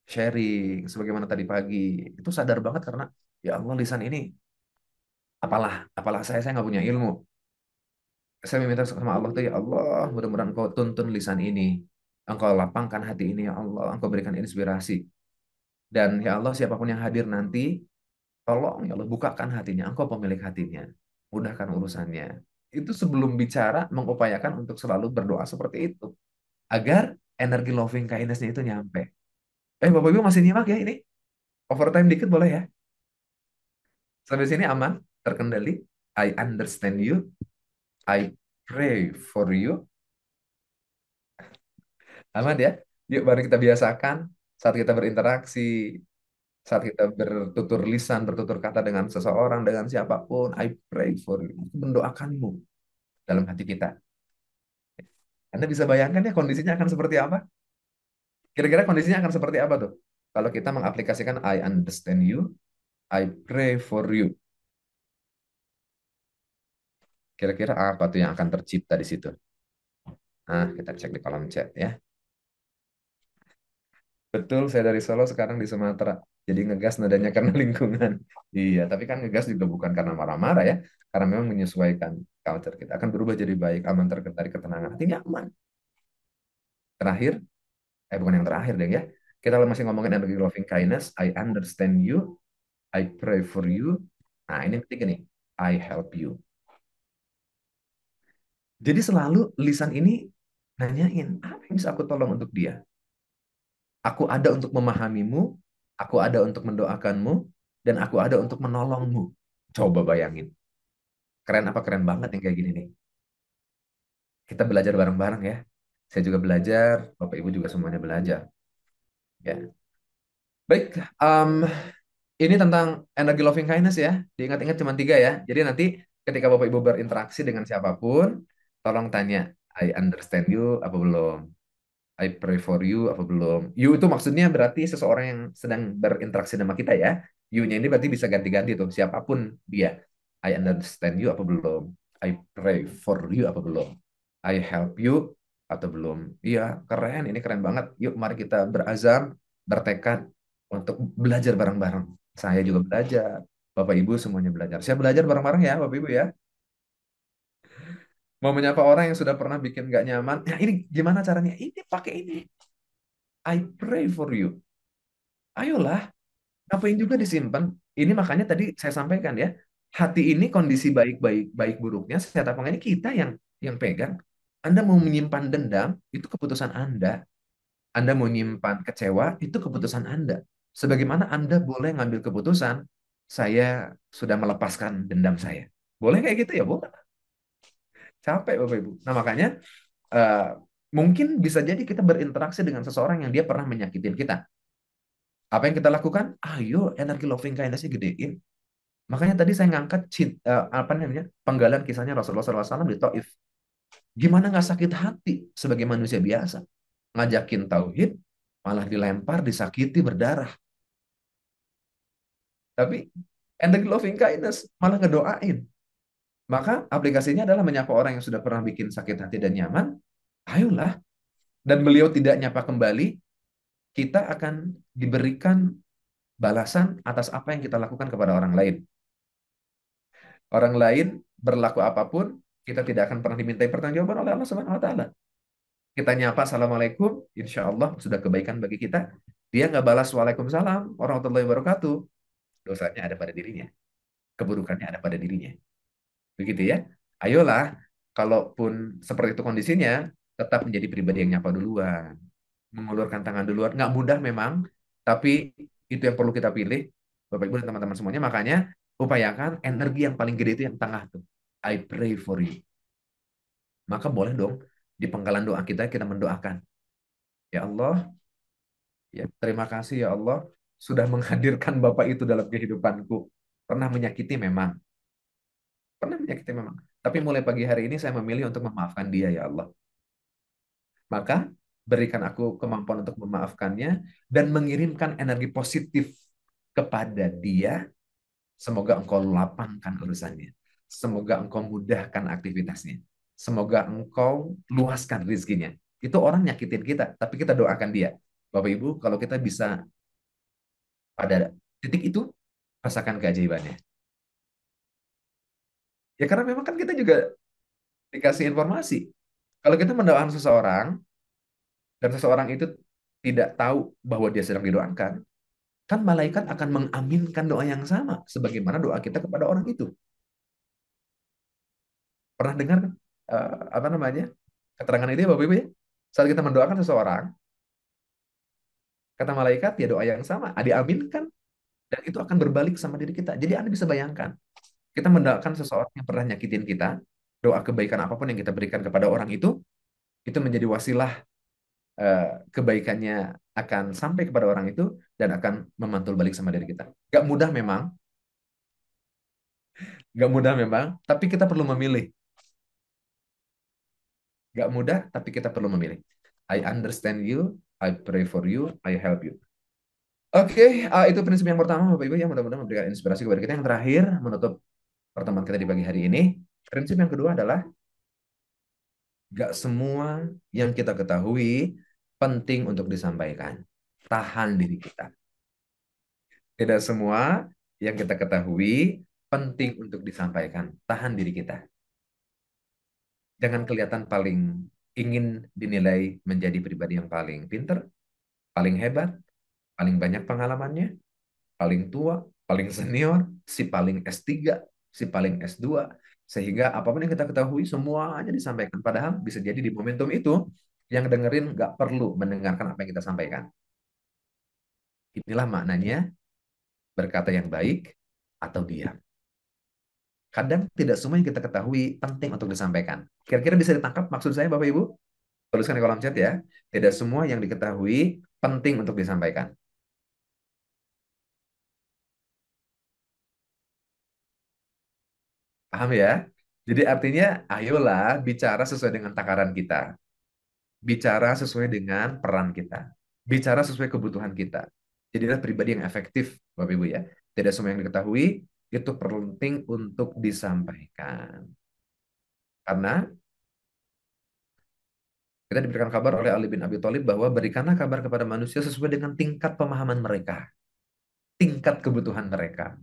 C: sharing, sebagaimana tadi pagi. Itu sadar banget karena, ya Allah lisan ini, apalah saya nggak punya ilmu. Saya meminta sama Allah tuh, ya Allah, mudah-mudahan Engkau tuntun lisan ini. Engkau lapangkan hati ini, ya Allah. Engkau berikan inspirasi. Dan ya Allah, siapapun yang hadir nanti, tolong ya Allah, bukakan hatinya. Engkau pemilik hatinya. Mudahkan urusannya. Itu sebelum bicara, mengupayakan untuk selalu berdoa seperti itu. Agar energi loving kindness-nya itu nyampe. Bapak Ibu masih nyimak ya ini? Overtime dikit boleh ya? Sampai sini aman? Terkendali? I understand you. I pray for you. Aman ya? Yuk mari kita biasakan saat kita berinteraksi, saat kita bertutur lisan, bertutur kata dengan seseorang, dengan siapapun, I pray for you. Aku mendoakanmu dalam hati kita. Anda bisa bayangkan ya kondisinya akan seperti apa? Kira-kira kondisinya akan seperti apa tuh? Kalau kita mengaplikasikan I understand you, I pray for you. Kira-kira apa tuh yang akan tercipta di situ? Nah, kita cek di kolom chat ya. Betul, saya dari Solo sekarang di Sumatera. Jadi ngegas nadanya karena lingkungan. Iya, tapi kan ngegas juga bukan karena marah-marah ya. Karena memang menyesuaikan culture kita. Akan berubah jadi baik, aman, terkendali, ketenangan. Hati nyaman. Terakhir, bukan yang terakhir deh ya. Kita masih ngomongin energy loving kindness. I understand you. I pray for you. Nah, ini yang ketiga nih. I help you. Jadi selalu lisan ini nanyain, apa yang bisa aku tolong untuk dia? Aku ada untuk memahamimu, aku ada untuk mendoakanmu, dan aku ada untuk menolongmu. Coba bayangin. Keren apa keren banget yang kayak gini nih. Kita belajar bareng-bareng ya. Saya juga belajar, Bapak Ibu juga semuanya belajar. Ya. Baik, ini tentang energy loving kindness ya. Diingat-ingat cuma tiga ya. Jadi nanti ketika Bapak Ibu berinteraksi dengan siapapun, tolong tanya, I understand you apa belum? I pray for you apa belum? You itu maksudnya berarti seseorang yang sedang berinteraksi sama kita ya. You-nya ini berarti bisa ganti-ganti tuh, siapapun dia. I understand you apa belum? I pray for you apa belum? I help you atau belum? Iya, keren, ini keren banget. Yuk, mari kita berazam, bertekad untuk belajar bareng-bareng. Saya juga belajar. Bapak Ibu semuanya belajar. Saya belajar bareng-bareng ya, Bapak Ibu ya. Mau menyapa orang yang sudah pernah bikin gak nyaman. Ya ini gimana caranya? Ini pakai ini. I pray for you. Ayolah, ngapain juga disimpan? Ini makanya tadi saya sampaikan ya. Hati ini kondisi baik-baik baik buruknya sehat apa enggak ini kita yang pegang. Anda mau menyimpan dendam, itu keputusan Anda. Anda mau menyimpan kecewa, itu keputusan Anda. Sebagaimana Anda boleh ngambil keputusan, saya sudah melepaskan dendam saya. Boleh kayak gitu ya, boleh. Capek Bapak Ibu. Nah, makanya eh, mungkin bisa jadi kita berinteraksi dengan seseorang yang dia pernah menyakitin kita. Apa yang kita lakukan? Ayo energi loving kindness-nya gedein. Makanya tadi saya ngangkat apa namanya penggalan kisahnya Rasulullah SAW di Taif. Gimana nggak sakit hati sebagai manusia biasa? Ngajakin tauhid, malah dilempar, disakiti, berdarah. Tapi energi loving kindness malah ngedoain. Maka aplikasinya adalah menyapa orang yang sudah pernah bikin sakit hati dan nyaman. Ayolah. Dan beliau tidak nyapa kembali, kita akan diberikan balasan atas apa yang kita lakukan kepada orang lain. Orang lain berlaku apapun, kita tidak akan pernah dimintai pertanggungjawaban oleh Allah Subhanahu wa taala. Kita nyapa assalamualaikum, insya Allah sudah kebaikan bagi kita. Dia nggak balas waalaikumsalam warahmatullahi wabarakatuh. Dosanya ada pada dirinya, keburukannya ada pada dirinya. Begitu ya. Ayolah, kalaupun seperti itu kondisinya, tetap menjadi pribadi yang nyapa duluan, mengulurkan tangan duluan. Nggak mudah memang, tapi itu yang perlu kita pilih, Bapak Ibu dan teman-teman semuanya. Makanya upayakan energi yang paling gede itu yang tengah tuh. I pray for you. Maka boleh dong di penggalan doa kita mendoakan. Ya Allah, ya terima kasih ya Allah sudah menghadirkan Bapak itu dalam kehidupanku. Pernah menyakiti memang, pernah menyakiti memang. Tapi mulai pagi hari ini saya memilih untuk memaafkan dia ya Allah. Maka berikan aku kemampuan untuk memaafkannya dan mengirimkan energi positif kepada dia. Semoga engkau lapangkan urusannya. Semoga engkau mudahkan aktivitasnya. Semoga engkau luaskan rizkinya. Itu orang nyakitin kita, tapi kita doakan dia. Bapak Ibu, kalau kita bisa pada titik itu, rasakan keajaibannya. Ya karena memang kan kita juga dikasih informasi. Kalau kita mendoakan seseorang, dan seseorang itu tidak tahu bahwa dia sedang didoakan, kan malaikat akan mengaminkan doa yang sama sebagaimana doa kita kepada orang itu. Pernah dengar apa namanya keterangan itu ya Bapak Ibu ya? Saat kita mendoakan seseorang, kata malaikat ya doa yang sama, diaminkan dan itu akan berbalik sama diri kita. Jadi Anda bisa bayangkan, kita mendoakan seseorang yang pernah nyakitin kita, doa kebaikan apapun yang kita berikan kepada orang itu menjadi wasilah kebaikannya akan sampai kepada orang itu dan akan memantul balik sama diri kita. Gak mudah memang, gak mudah memang, tapi kita perlu memilih. Gak mudah, tapi kita perlu memilih. I understand you, I pray for you, I help you. Oke, itu prinsip yang pertama, Bapak Ibu, yang mudah-mudahan memberikan inspirasi kepada kita. Yang terakhir, menutup pertemuan kita di pagi hari ini, prinsip yang kedua adalah Gak semua yang kita ketahui penting untuk disampaikan. Tahan diri kita. Tidak semua yang kita ketahui penting untuk disampaikan. Tahan diri kita. Jangan kelihatan paling ingin dinilai menjadi pribadi yang paling pinter, paling hebat, paling banyak pengalamannya, paling tua, paling senior, si paling S3, si paling S2, sehingga apapun yang kita ketahui semuanya disampaikan. Padahal bisa jadi di momentum itu yang dengerin nggak perlu mendengarkan apa yang kita sampaikan. Inilah maknanya berkata yang baik atau diam. Kadang tidak semua yang kita ketahui penting untuk disampaikan. Kira-kira bisa ditangkap maksud saya Bapak Ibu? Tuliskan di kolom chat ya. Tidak semua yang diketahui penting untuk disampaikan. Paham ya? Jadi artinya, ayolah bicara sesuai dengan takaran kita. Bicara sesuai dengan peran kita. Bicara sesuai kebutuhan kita. Jadilah pribadi yang efektif, Bapak Ibu ya. Tidak semua yang diketahui itu penting untuk disampaikan. Karena kita diberikan kabar oleh Ali bin Abi Thalib bahwa berikanlah kabar kepada manusia sesuai dengan tingkat pemahaman mereka, tingkat kebutuhan mereka.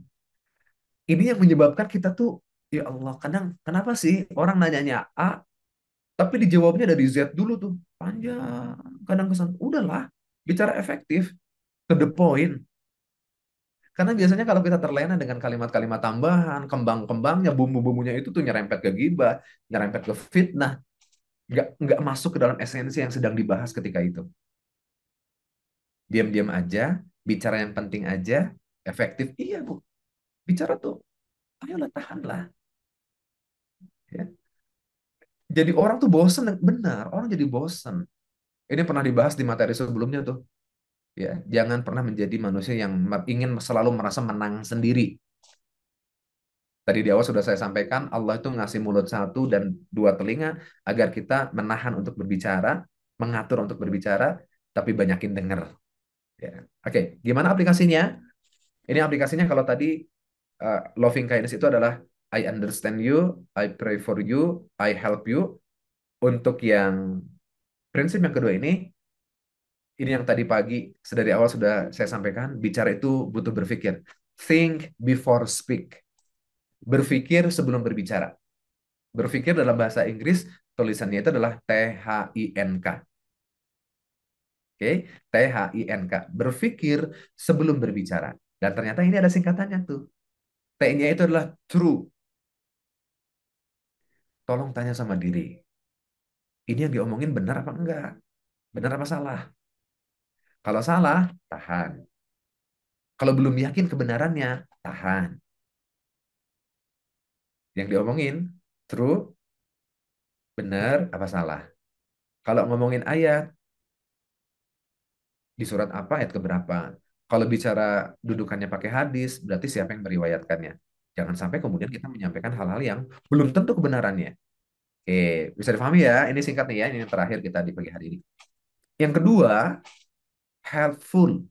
C: Ini yang menyebabkan kita tuh, ya Allah, kadang kenapa sih orang nanyanya A, tapi dijawabnya dari Z dulu tuh. Panjang. Kadang kesan, udahlah, bicara efektif, to the point. Karena biasanya kalau kita terlena dengan kalimat-kalimat tambahan, kembang-kembangnya, bumbu-bumbunya itu tuh nyerempet ke gibah, nyerempet ke fitnah, nggak masuk ke dalam esensi yang sedang dibahas ketika itu. Diam-diam aja, bicara yang penting aja, efektif. Iya, Bu. Bicara tuh, ayolah tahanlah. Ya. Jadi orang tuh bosen, benar, orang jadi bosen. Ini pernah dibahas di materi sebelumnya tuh. Ya, jangan pernah menjadi manusia yang ingin selalu merasa menang sendiri. Tadi di awal sudah saya sampaikan, Allah itu ngasih mulut satu dan dua telinga agar kita menahan untuk berbicara, mengatur untuk berbicara, tapi banyakin dengar. Ya. Oke, gimana aplikasinya? Ini aplikasinya kalau tadi loving kindness itu adalah I understand you, I pray for you, I help you. Untuk yang prinsip yang kedua ini yang tadi pagi dari awal sudah saya sampaikan, bicara itu butuh berpikir. Think before speak. Berpikir sebelum berbicara. Berpikir dalam bahasa Inggris, tulisannya itu adalah THINK. Oke, THINK. Berpikir sebelum berbicara. Dan ternyata ini ada singkatannya tuh. T-nya itu adalah true. Tolong tanya sama diri. Ini yang diomongin benar apa enggak? Benar apa salah? Kalau salah, tahan. Kalau belum yakin kebenarannya, tahan. Yang diomongin, true, benar, apa salah? Kalau ngomongin ayat, di surat apa, ayat keberapa? Kalau bicara dudukannya pakai hadis, berarti siapa yang meriwayatkannya? Jangan sampai kemudian kita menyampaikan hal-hal yang belum tentu kebenarannya. Oke, bisa dipahami ya? Ini singkat nih ya, ini yang terakhir kita di pagi hari ini. Yang kedua, helpful.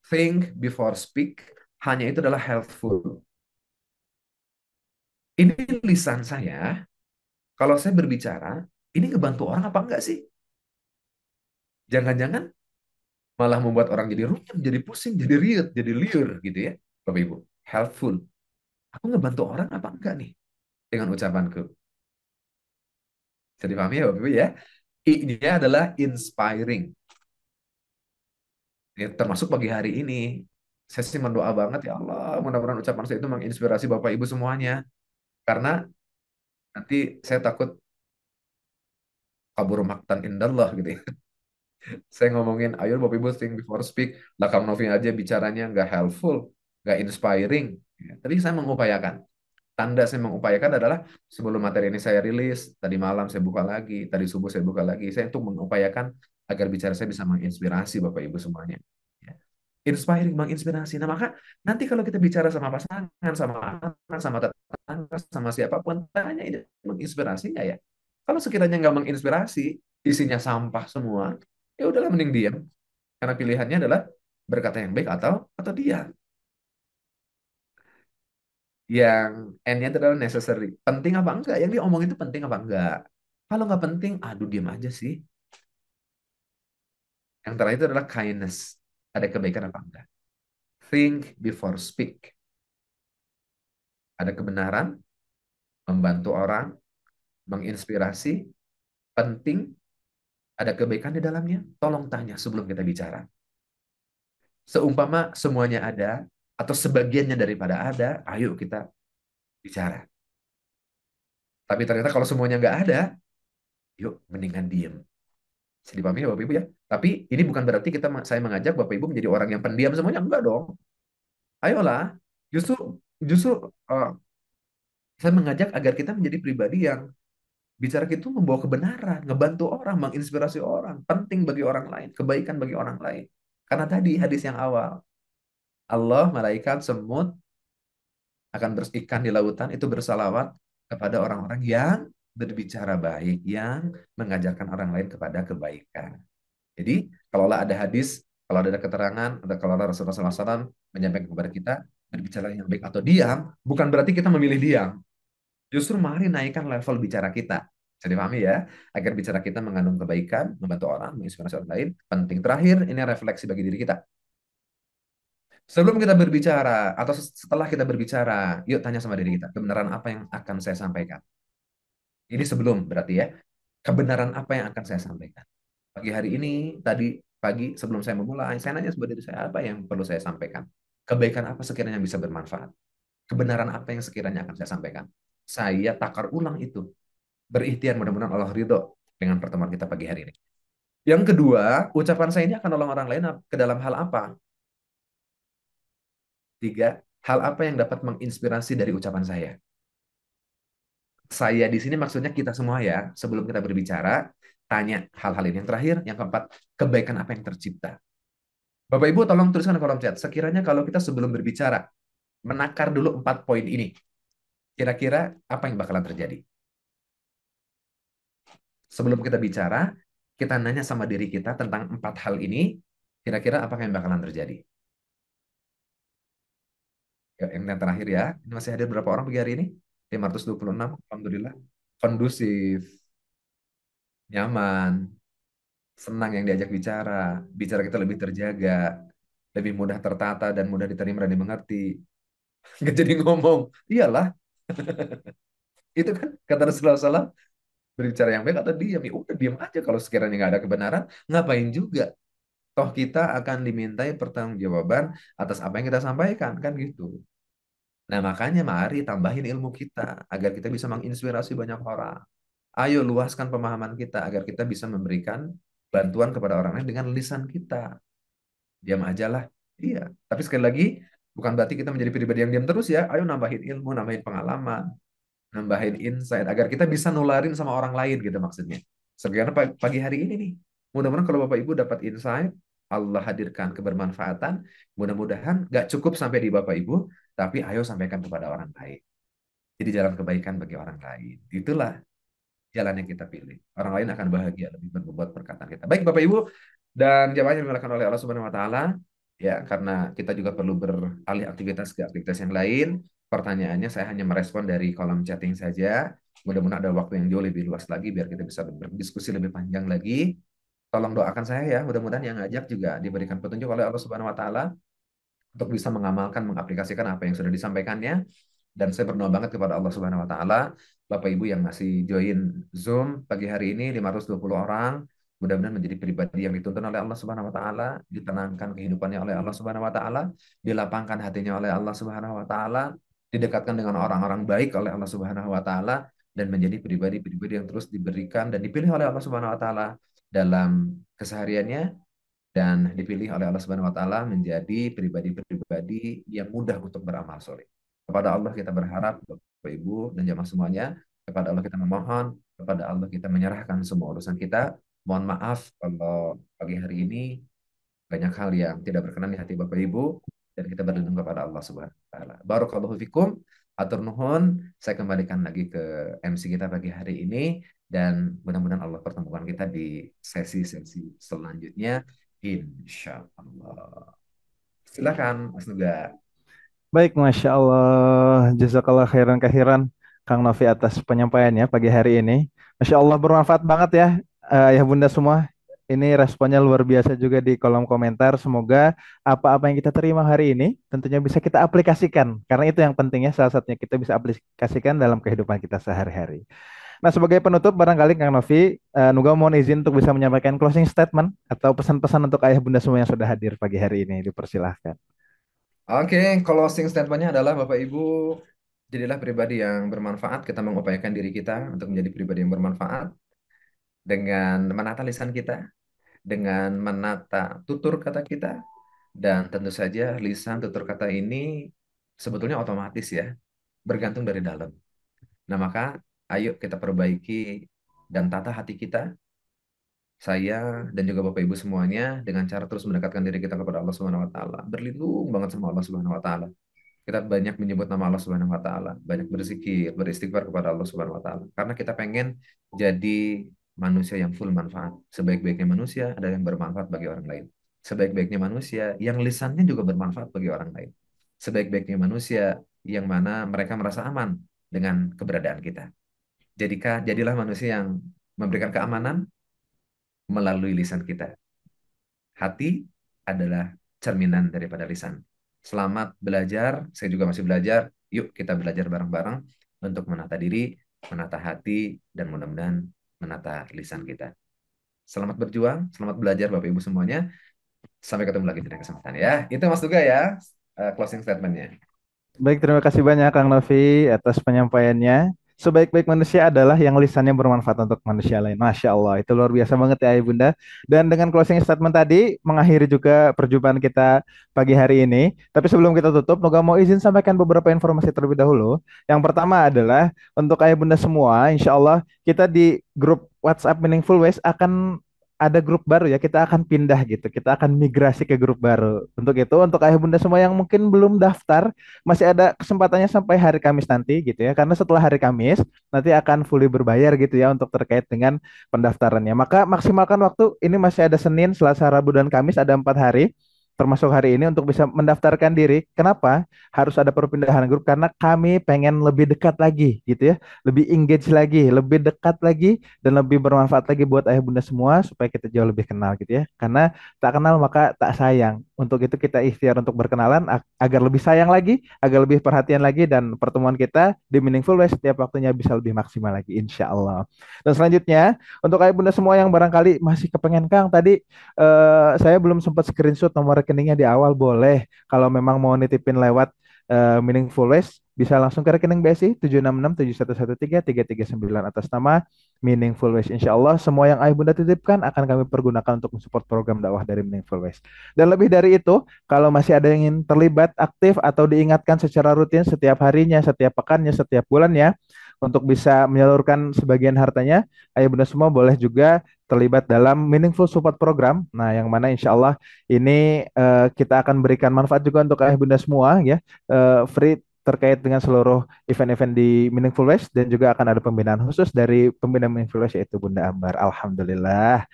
C: Think before speak, hanya itu adalah helpful. Ini lisan saya, kalau saya berbicara, ini ngebantu orang apa enggak sih? Jangan-jangan malah membuat orang jadi runyam, jadi pusing, jadi riut, jadi liur gitu ya, Bapak Ibu. Helpful. Aku ngebantu orang apa enggak nih dengan ucapanku? Bisa dipahami ya, Bapak Ibu ya? I-nya adalah inspiring. Ya, termasuk pagi hari ini. Saya sih mendoa banget ya Allah, mudah-mudahan ucapan saya itu menginspirasi Bapak Ibu semuanya. Karena nanti saya takut kabur maktan indallah gitu ya. Saya ngomongin, ayo Bapak Ibu think before speak. Lah Kang Novi aja bicaranya nggak helpful, nggak inspiring. Ya, tapi saya mengupayakan. Tanda saya mengupayakan adalah sebelum materi ini saya rilis, tadi malam saya buka lagi, tadi subuh saya buka lagi. Saya untuk mengupayakan agar bicara saya bisa menginspirasi Bapak Ibu semuanya. Ya. Inspiring, menginspirasi. Nah, maka nanti kalau kita bicara sama pasangan, sama anak, sama tetangga, sama siapapun, tanya ini menginspirasi nggak ya? Kalau sekiranya nggak menginspirasi, isinya sampah semua, ya udahlah mending diam. Karena pilihannya adalah berkata yang baik atau diam. Yang N-nya itu adalah necessary. Penting apa enggak? Yang diomong itu penting apa enggak? Kalau nggak penting, aduh diam aja sih. Yang terakhir itu adalah kindness. Ada kebaikan apa enggak? Think before speak. Ada kebenaran, membantu orang, menginspirasi, penting, ada kebaikan di dalamnya. Tolong tanya sebelum kita bicara. Seumpama semuanya ada, atau sebagiannya daripada ada, ayo kita bicara. Tapi ternyata kalau semuanya nggak ada, yuk mendingan diem. Bisa dipahami ya Bapak Ibu ya. Tapi ini bukan berarti saya mengajak Bapak Ibu menjadi orang yang pendiam semuanya. Enggak dong. Ayolah. Justru justru eh, saya mengajak agar kita menjadi pribadi yang bicara itu membawa kebenaran, ngebantu orang, menginspirasi orang, penting bagi orang lain, kebaikan bagi orang lain. Karena tadi hadis yang awal, Allah, malaikat, semut akan berikan di lautan itu bersalawat kepada orang-orang yang berbicara baik, yang mengajarkan orang lain kepada kebaikan. Jadi, kalaulah ada hadis, kalau ada keterangan, kalau ada Rasulullah SAW menyampaikan kepada kita, berbicara yang baik atau diam, bukan berarti kita memilih diam. Justru mari naikkan level bicara kita. Bisa dipahami ya, agar bicara kita mengandung kebaikan, membantu orang, menginspirasi orang lain. Penting terakhir, ini refleksi bagi diri kita. Sebelum kita berbicara, atau setelah kita berbicara, yuk tanya sama diri kita, kebenaran apa yang akan saya sampaikan? Ini sebelum berarti ya, kebenaran apa yang akan saya sampaikan? Pagi hari ini, tadi pagi sebelum saya memulai, saya nanya sama diri saya, apa yang perlu saya sampaikan? Kebaikan apa sekiranya bisa bermanfaat? Kebenaran apa yang sekiranya akan saya sampaikan? Saya takar ulang itu. Berikhtiar mudah-mudahan Allah ridho dengan pertemuan kita pagi hari ini. Yang kedua, ucapan saya ini akan nolong orang lain ke dalam hal apa? Tiga, hal apa yang dapat menginspirasi dari ucapan saya? Saya di sini maksudnya kita semua ya, sebelum kita berbicara, tanya hal-hal ini. Yang terakhir, yang keempat, kebaikan apa yang tercipta? Bapak Ibu tolong tuliskan di kolom chat. Sekiranya kalau kita sebelum berbicara, menakar dulu 4 poin ini. Kira-kira apa yang bakalan terjadi? Sebelum kita bicara, kita nanya sama diri kita tentang 4 hal ini. Kira-kira apa yang bakalan terjadi? Ya, yang terakhir ya. Ini masih hadir berapa orang pagi hari ini? 526. Alhamdulillah. Kondusif, nyaman, senang yang diajak bicara. Bicara kita lebih terjaga, lebih mudah tertata dan mudah diterima dan dimengerti. Nggak jadi ngomong. Iyalah, itu kan kata Rasulullah SAW, berbicara yang baik atau diam. Ya udah diam aja kalau sekiranya nggak ada kebenaran. Ngapain juga? Toh kita akan dimintai pertanggungjawaban atas apa yang kita sampaikan. Kan gitu. Nah, makanya mari tambahin ilmu kita agar kita bisa menginspirasi banyak orang. Ayo luaskan pemahaman kita agar kita bisa memberikan bantuan kepada orang lain dengan lisan kita. Diam aja lah. Iya. Tapi sekali lagi, bukan berarti kita menjadi pribadi yang diam terus ya. Ayo nambahin ilmu, nambahin pengalaman, nambahin insight agar kita bisa nularin sama orang lain gitu maksudnya. Sekarang pagi hari ini nih. Mudah-mudahan kalau Bapak Ibu dapat insight, Allah hadirkan kebermanfaatan. Mudah-mudahan gak cukup sampai di Bapak Ibu, tapi ayo sampaikan kepada orang lain. Jadi jalan kebaikan bagi orang lain. Itulah jalan yang kita pilih. Orang lain akan bahagia lebih berbuat perkataan kita. Baik Bapak Ibu dan jamaah yang dimuliakan oleh Allah Subhanahu wa taala, ya karena kita juga perlu beralih aktivitas ke aktivitas yang lain. Pertanyaannya saya hanya merespon dari kolom chatting saja. Mudah-mudahan ada waktu yang jauh lebih luas lagi biar kita bisa berdiskusi lebih panjang lagi. Tolong doakan saya ya, mudah-mudahan yang ngajak juga diberikan petunjuk oleh Allah Subhanahu wa taala untuk bisa mengamalkan, mengaplikasikan apa yang sudah disampaikannya. Dan saya berdoa banget kepada Allah Subhanahu wa taala, Bapak Ibu yang masih join Zoom pagi hari ini 520 orang, mudah-mudahan menjadi pribadi yang dituntun oleh Allah Subhanahu wa taala, ditenangkan kehidupannya oleh Allah Subhanahu wa taala, dilapangkan hatinya oleh Allah Subhanahu wa taala, didekatkan dengan orang-orang baik oleh Allah Subhanahu wa taala dan menjadi pribadi-pribadi yang terus diberikan dan dipilih oleh Allah Subhanahu wa taala dalam kesehariannya dan dipilih oleh Allah Subhanahu wa taala menjadi pribadi-pribadi yang mudah untuk beramal soleh. Kepada Allah kita berharap, Bapak Ibu dan jamaah semuanya, kepada Allah kita memohon, kepada Allah kita menyerahkan semua urusan kita. Mohon maaf kalau pagi hari ini banyak hal yang tidak berkenan di hati Bapak Ibu dan kita berlindung kepada Allah Subhanahu wa taala. Barakallahu fikum. Atur nuhun, saya kembalikan lagi ke MC kita pagi hari ini dan mudah-mudahan Allah pertemukan kita di sesi-sesi selanjutnya. Insya Allah. Silakan, Mas Nuga.
B: Baik, Masya Allah. Jazakallah khairan kahiran Kang Novi atas penyampaiannya pagi hari ini. Masya Allah bermanfaat banget ya, ya Bunda semua. Ini responnya luar biasa juga di kolom komentar. Semoga apa-apa yang kita terima hari ini tentunya bisa kita aplikasikan. Karena itu yang pentingnya salah satunya kita bisa aplikasikan dalam kehidupan kita sehari-hari. Nah, sebagai penutup barangkali Kang Novi, Nuga mohon izin untuk bisa menyampaikan closing statement atau pesan-pesan untuk ayah bunda semua yang sudah hadir pagi hari ini. Dipersilahkan.
C: Oke, closing statementnya adalah Bapak Ibu, jadilah pribadi yang bermanfaat. Kita mengupayakan diri kita untuk menjadi pribadi yang bermanfaat dengan menata lisan kita, dengan menata tutur kata kita, dan tentu saja lisan tutur kata ini sebetulnya otomatis ya, bergantung dari dalam. Nah, maka ayo kita perbaiki dan tata hati kita, saya dan juga Bapak Ibu semuanya dengan cara terus mendekatkan diri kita kepada Allah Subhanahu wa taala. Berlindung banget sama Allah Subhanahu wa taala. Kita banyak menyebut nama Allah Subhanahu wa taala, banyak berzikir, beristighfar kepada Allah Subhanahu wa taala. Karena kita pengen jadi manusia yang full manfaat. Sebaik-baiknya manusia ada yang bermanfaat bagi orang lain. Sebaik-baiknya manusia yang lisannya juga bermanfaat bagi orang lain. Sebaik-baiknya manusia yang mana mereka merasa aman dengan keberadaan kita. Jadilah manusia yang memberikan keamanan melalui lisan kita. Hati adalah cerminan daripada lisan. Selamat belajar, saya juga masih belajar. Yuk kita belajar bareng-bareng untuk menata diri, menata hati, dan mudah-mudahan menata lisan kita. Selamat berjuang, selamat belajar Bapak Ibu semuanya. Sampai ketemu lagi di lain kesempatan ya. Itu Mas Duga ya, closing statementnya.
B: Baik, terima kasih banyak Kang Novi atas penyampaiannya. Sebaik-baik manusia adalah yang lisannya bermanfaat untuk manusia lain. Masya Allah, itu luar biasa banget ya Ibunda. Dan dengan closing statement tadi, mengakhiri juga perjumpaan kita pagi hari ini. Tapi sebelum kita tutup, Noga mau izin sampaikan beberapa informasi terlebih dahulu. Yang pertama adalah, untuk ayah bunda semua, insya Allah kita di grup WhatsApp Meaningful Ways akan ada grup baru ya, kita akan pindah gitu, kita akan migrasi ke grup baru. Untuk itu, untuk ayah bunda semua yang mungkin belum daftar, masih ada kesempatannya sampai hari Kamis nanti gitu ya. Karena setelah hari Kamis nanti akan fully berbayar gitu ya untuk terkait dengan pendaftarannya. Maka maksimalkan waktu, ini masih ada Senin, Selasa, Rabu, dan Kamis, ada 4 hari. Termasuk hari ini untuk bisa mendaftarkan diri. Kenapa? Harus ada perpindahan grup karena kami pengen lebih dekat lagi gitu ya. Lebih engage lagi, lebih dekat lagi dan lebih bermanfaat lagi buat ayah bunda semua supaya kita jauh lebih kenal gitu ya. Karena tak kenal maka tak sayang. Untuk itu kita ikhtiar untuk berkenalan agar lebih sayang lagi, agar lebih perhatian lagi dan pertemuan kita di Meaningful Way setiap waktunya bisa lebih maksimal lagi insya Allah. Dan selanjutnya untuk ayah bunda semua yang barangkali masih kepengen Kang tadi saya belum sempat screenshot nomor rekeningnya di awal, boleh kalau memang mau nitipin lewat Meaningful Ways bisa langsung ke rekening BSI 76671133339 atas nama Meaningful Ways. Insya Allah semua yang ayah bunda titipkan akan kami pergunakan untuk mensupport program dakwah dari Meaningful Ways. Dan lebih dari itu, kalau masih ada yang ingin terlibat aktif atau diingatkan secara rutin setiap harinya, setiap pekannya, setiap bulannya untuk bisa menyalurkan sebagian hartanya, ayah bunda semua boleh juga terlibat dalam Meaningful Support Program. Nah, yang mana insya Allah ini kita akan berikan manfaat juga untuk ayah bunda semua ya, free terkait dengan seluruh event-event di Meaningful Ways dan juga akan ada pembinaan khusus dari pembina Meaningful Ways yaitu Bunda Ambar. Alhamdulillah.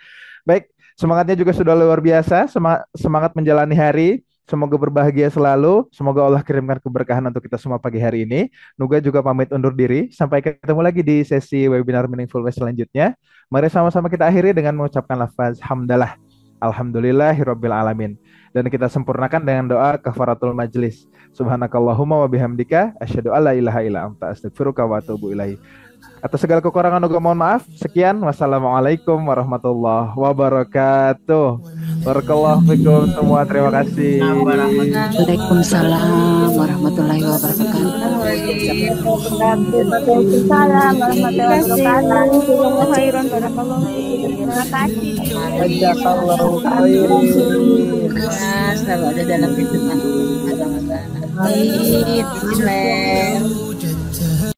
B: Baik, semangatnya juga sudah luar biasa, semangat menjalani hari. Semoga berbahagia selalu. Semoga Allah kirimkan keberkahan untuk kita semua pagi hari ini. Nuga juga pamit undur diri. Sampai ketemu lagi di sesi webinar Meaningful Ways selanjutnya. Mari sama-sama kita akhiri dengan mengucapkan lafaz hamdalah. Alhamdulillahirabbil alamin. Dan kita sempurnakan dengan doa kafaratul majlis. Subhanakallahumma wa bihamdika asyhadu alla ilaha illa anta astaghfiruka wa atubu ilaik. Atas segala kekurangan juga mohon maaf. Sekian. Wassalamualaikum warahmatullahi wabarakatuh. Barakallahu fikum semua. Terima kasih.
D: Waalaikumsalam warahmatullahi wabarakatuh.
E: Waalaikumsalam warahmatullahi wabarakatuh. Khairan barakallahu fiikum. Terima kasih.
B: Jazakallahu khairan.
D: Selalu ada dalam kehidupan. Bismillah.